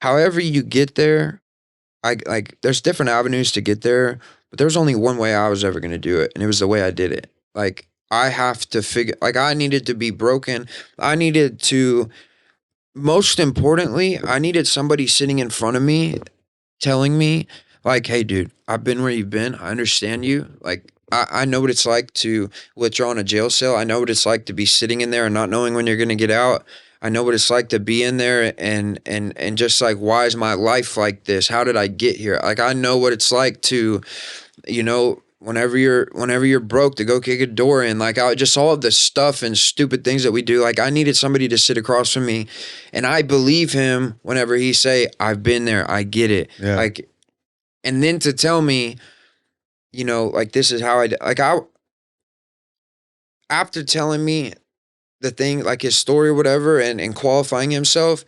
However you get there, there's different avenues to get there, but there's only one way I was ever going to do it, and it was the way I did it. Like I have to figure. Like I needed to be broken. I needed to. Most importantly, I needed somebody sitting in front of me telling me, like, hey, dude, I've been where you've been. I understand you. Like, I know what it's like to withdraw in a jail cell. I know what it's like to be sitting in there and not knowing when you're going to get out. I know what it's like to be in there and just like, why is my life like this? How did I get here? Like, I know what it's like to, you know, whenever you're broke, to go kick a door in. Like, I just, all of the stuff and stupid things that we do. Like, I needed somebody to sit across from me, and I believe him whenever he say, I've been there, I get it.
Yeah.
Like, and then to tell me, like, this is how after telling me the thing, like his story or whatever, and qualifying himself,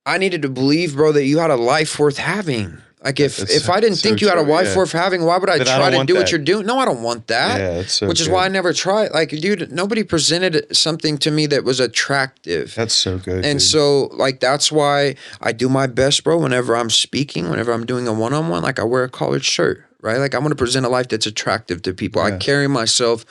I needed to believe, bro, that you had a life worth having. Like, if I didn't think you had a life worth having, why would I try to do what you're doing? No, I don't want that.
Yeah, that's so
which is why I never tried. Like, dude, nobody presented something to me that was attractive.
That's so good.
And so, like, that's why I do my best, bro, whenever I'm speaking, whenever I'm doing a one-on-one, like, I wear a collared shirt, right? Like, I want to present a life that's attractive to people. I carry myself,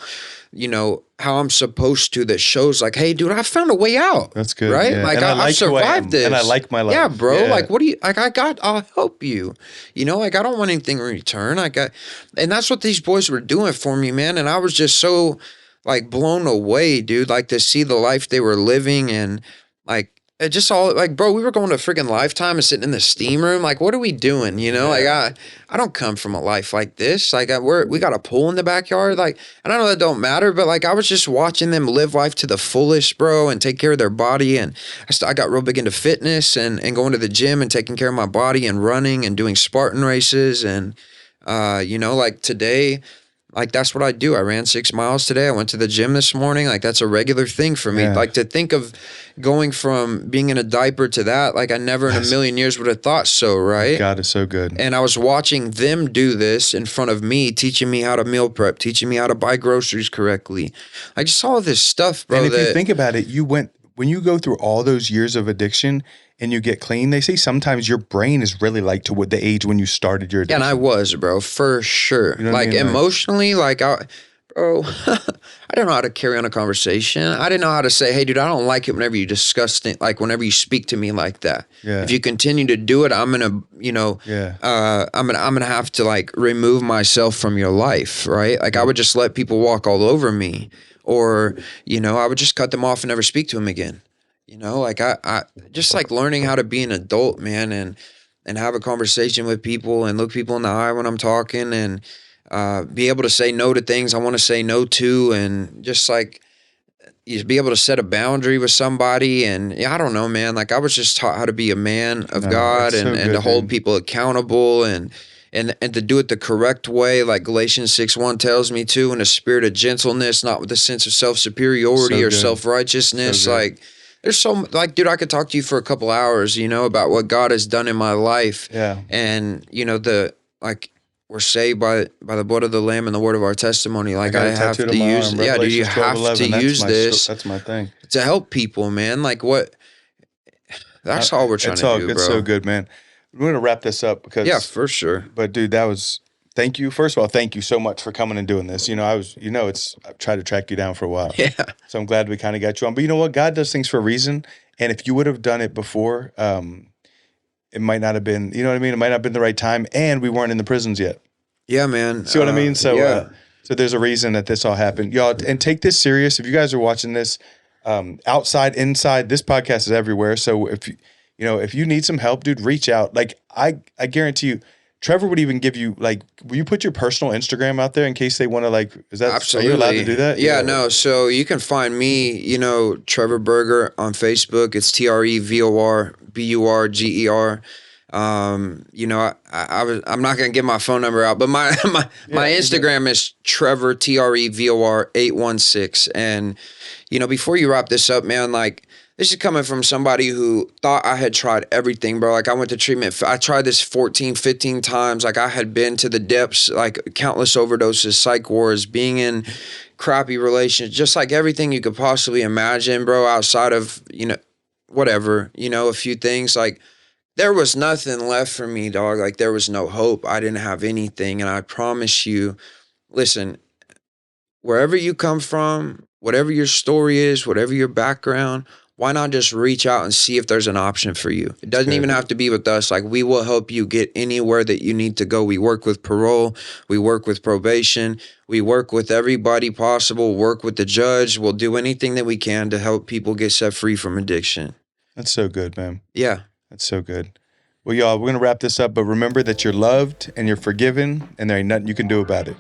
how I'm supposed to, that shows like, hey, dude, I found a way out.
That's good.
Right?
Yeah.
Like, I survived this.
And I like my life.
Yeah, bro. Yeah. Like, what do you, like, I'll help you. Like, I don't want anything in return. Like, and that's what these boys were doing for me, man. And I was just so, like, blown away, dude, like, to see the life they were living. And, like, it just all, like, bro, we were going to freaking Lifetime and sitting in the steam room. Like, what are we doing? Like, I don't come from a life like this. Like, we got a pool in the backyard. Like, and I know that don't matter, but, like, I was just watching them live life to the fullest, bro, and take care of their body. And I got real big into fitness and going to the gym and taking care of my body and running and doing Spartan races. And, like, today, like, that's what I do. I ran 6 miles today. I went to the gym this morning. Like, that's a regular thing for me. Yeah. Like, to think of going from being in a diaper to that, like, I never in a million years would have thought so, right?
God is so good.
And I was watching them do this in front of me, teaching me how to meal prep, teaching me how to buy groceries correctly. I just saw this stuff, bro.
And if you think about it, when you go through all those years of addiction and you get clean, they say sometimes your brain is really like to what the age when you started your addiction.
And I was, bro, for sure. You know like, I mean? Emotionally, like, bro, I don't know how to carry on a conversation. I didn't know how to say, hey, dude, I don't like it whenever you discuss things, like whenever you speak to me like that. Yeah. If you continue to do it, I'm gonna, I'm gonna have to, like, remove myself from your life, right? Like, I would just let people walk all over me, or, I would just cut them off and never speak to them again. Like, I just, like, learning how to be an adult, man, and have a conversation with people and look people in the eye when I'm talking, and be able to say no to things I want to say no to, and just, like, you be able to set a boundary with somebody. And I don't know, man, like, I was just taught how to be a man of God and to hold people accountable and to do it the correct way, like Galatians 6:1 tells me to, in a spirit of gentleness, not with a sense of self-superiority or self-righteousness. Like, there's so, like, dude, I could talk to you for a couple hours, about what God has done in my life. Yeah. And, we're saved by the blood of the Lamb and the word of our testimony. Like, I have to use, dude, you have to use this.
That's my thing.
To help people, man. Like, what? That's all we're trying to do, bro.
It's so good, man. We're going to wrap this up because.
Yeah, for sure.
But, dude, thank you. First of all, thank you so much for coming and doing this. I've tried to track you down for a while. Yeah. So I'm glad we kind of got you on. But you know what? God does things for a reason. And if you would have done it before, it might not have been, you know what I mean? It might not have been the right time. And we weren't in the prisons yet.
Yeah, man.
See what I mean? So, so there's a reason that this all happened. Y'all, and take this serious. If you guys are watching this, outside, inside, this podcast is everywhere. So if you need some help, dude, reach out. Like, I guarantee you, Trevor would even give you, like, will you put your personal Instagram out there in case they want to, like, is that,
absolutely.
Are you allowed to do that?
Yeah, no. So you can find me, Trevor Burger on Facebook. It's TrevorBurger. I'm not going to give my phone number out, but my Instagram is Trevor, Trevor 816. And, before you wrap this up, man, like, this is coming from somebody who thought I had tried everything, bro. Like, I went to treatment. I tried this 14, 15 times. Like, I had been to the depths, like, countless overdoses, psych wards, being in crappy relations, just like everything you could possibly imagine, bro, outside of, whatever, a few things. Like, there was nothing left for me, dog. Like, there was no hope. I didn't have anything. And I promise you, listen, wherever you come from, whatever your story is, whatever your background, why not just reach out and see if there's an option for you? It doesn't even have to be with us. Like, we will help you get anywhere that you need to go. We work with parole. We work with probation. We work with everybody possible, work with the judge. We'll do anything that we can to help people get set free from addiction.
That's so good, man.
Yeah.
That's so good. Well, y'all, we're going to wrap this up, but remember that you're loved and you're forgiven and there ain't nothing you can do about it.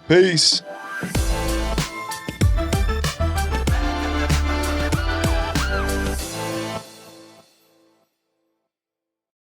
Peace.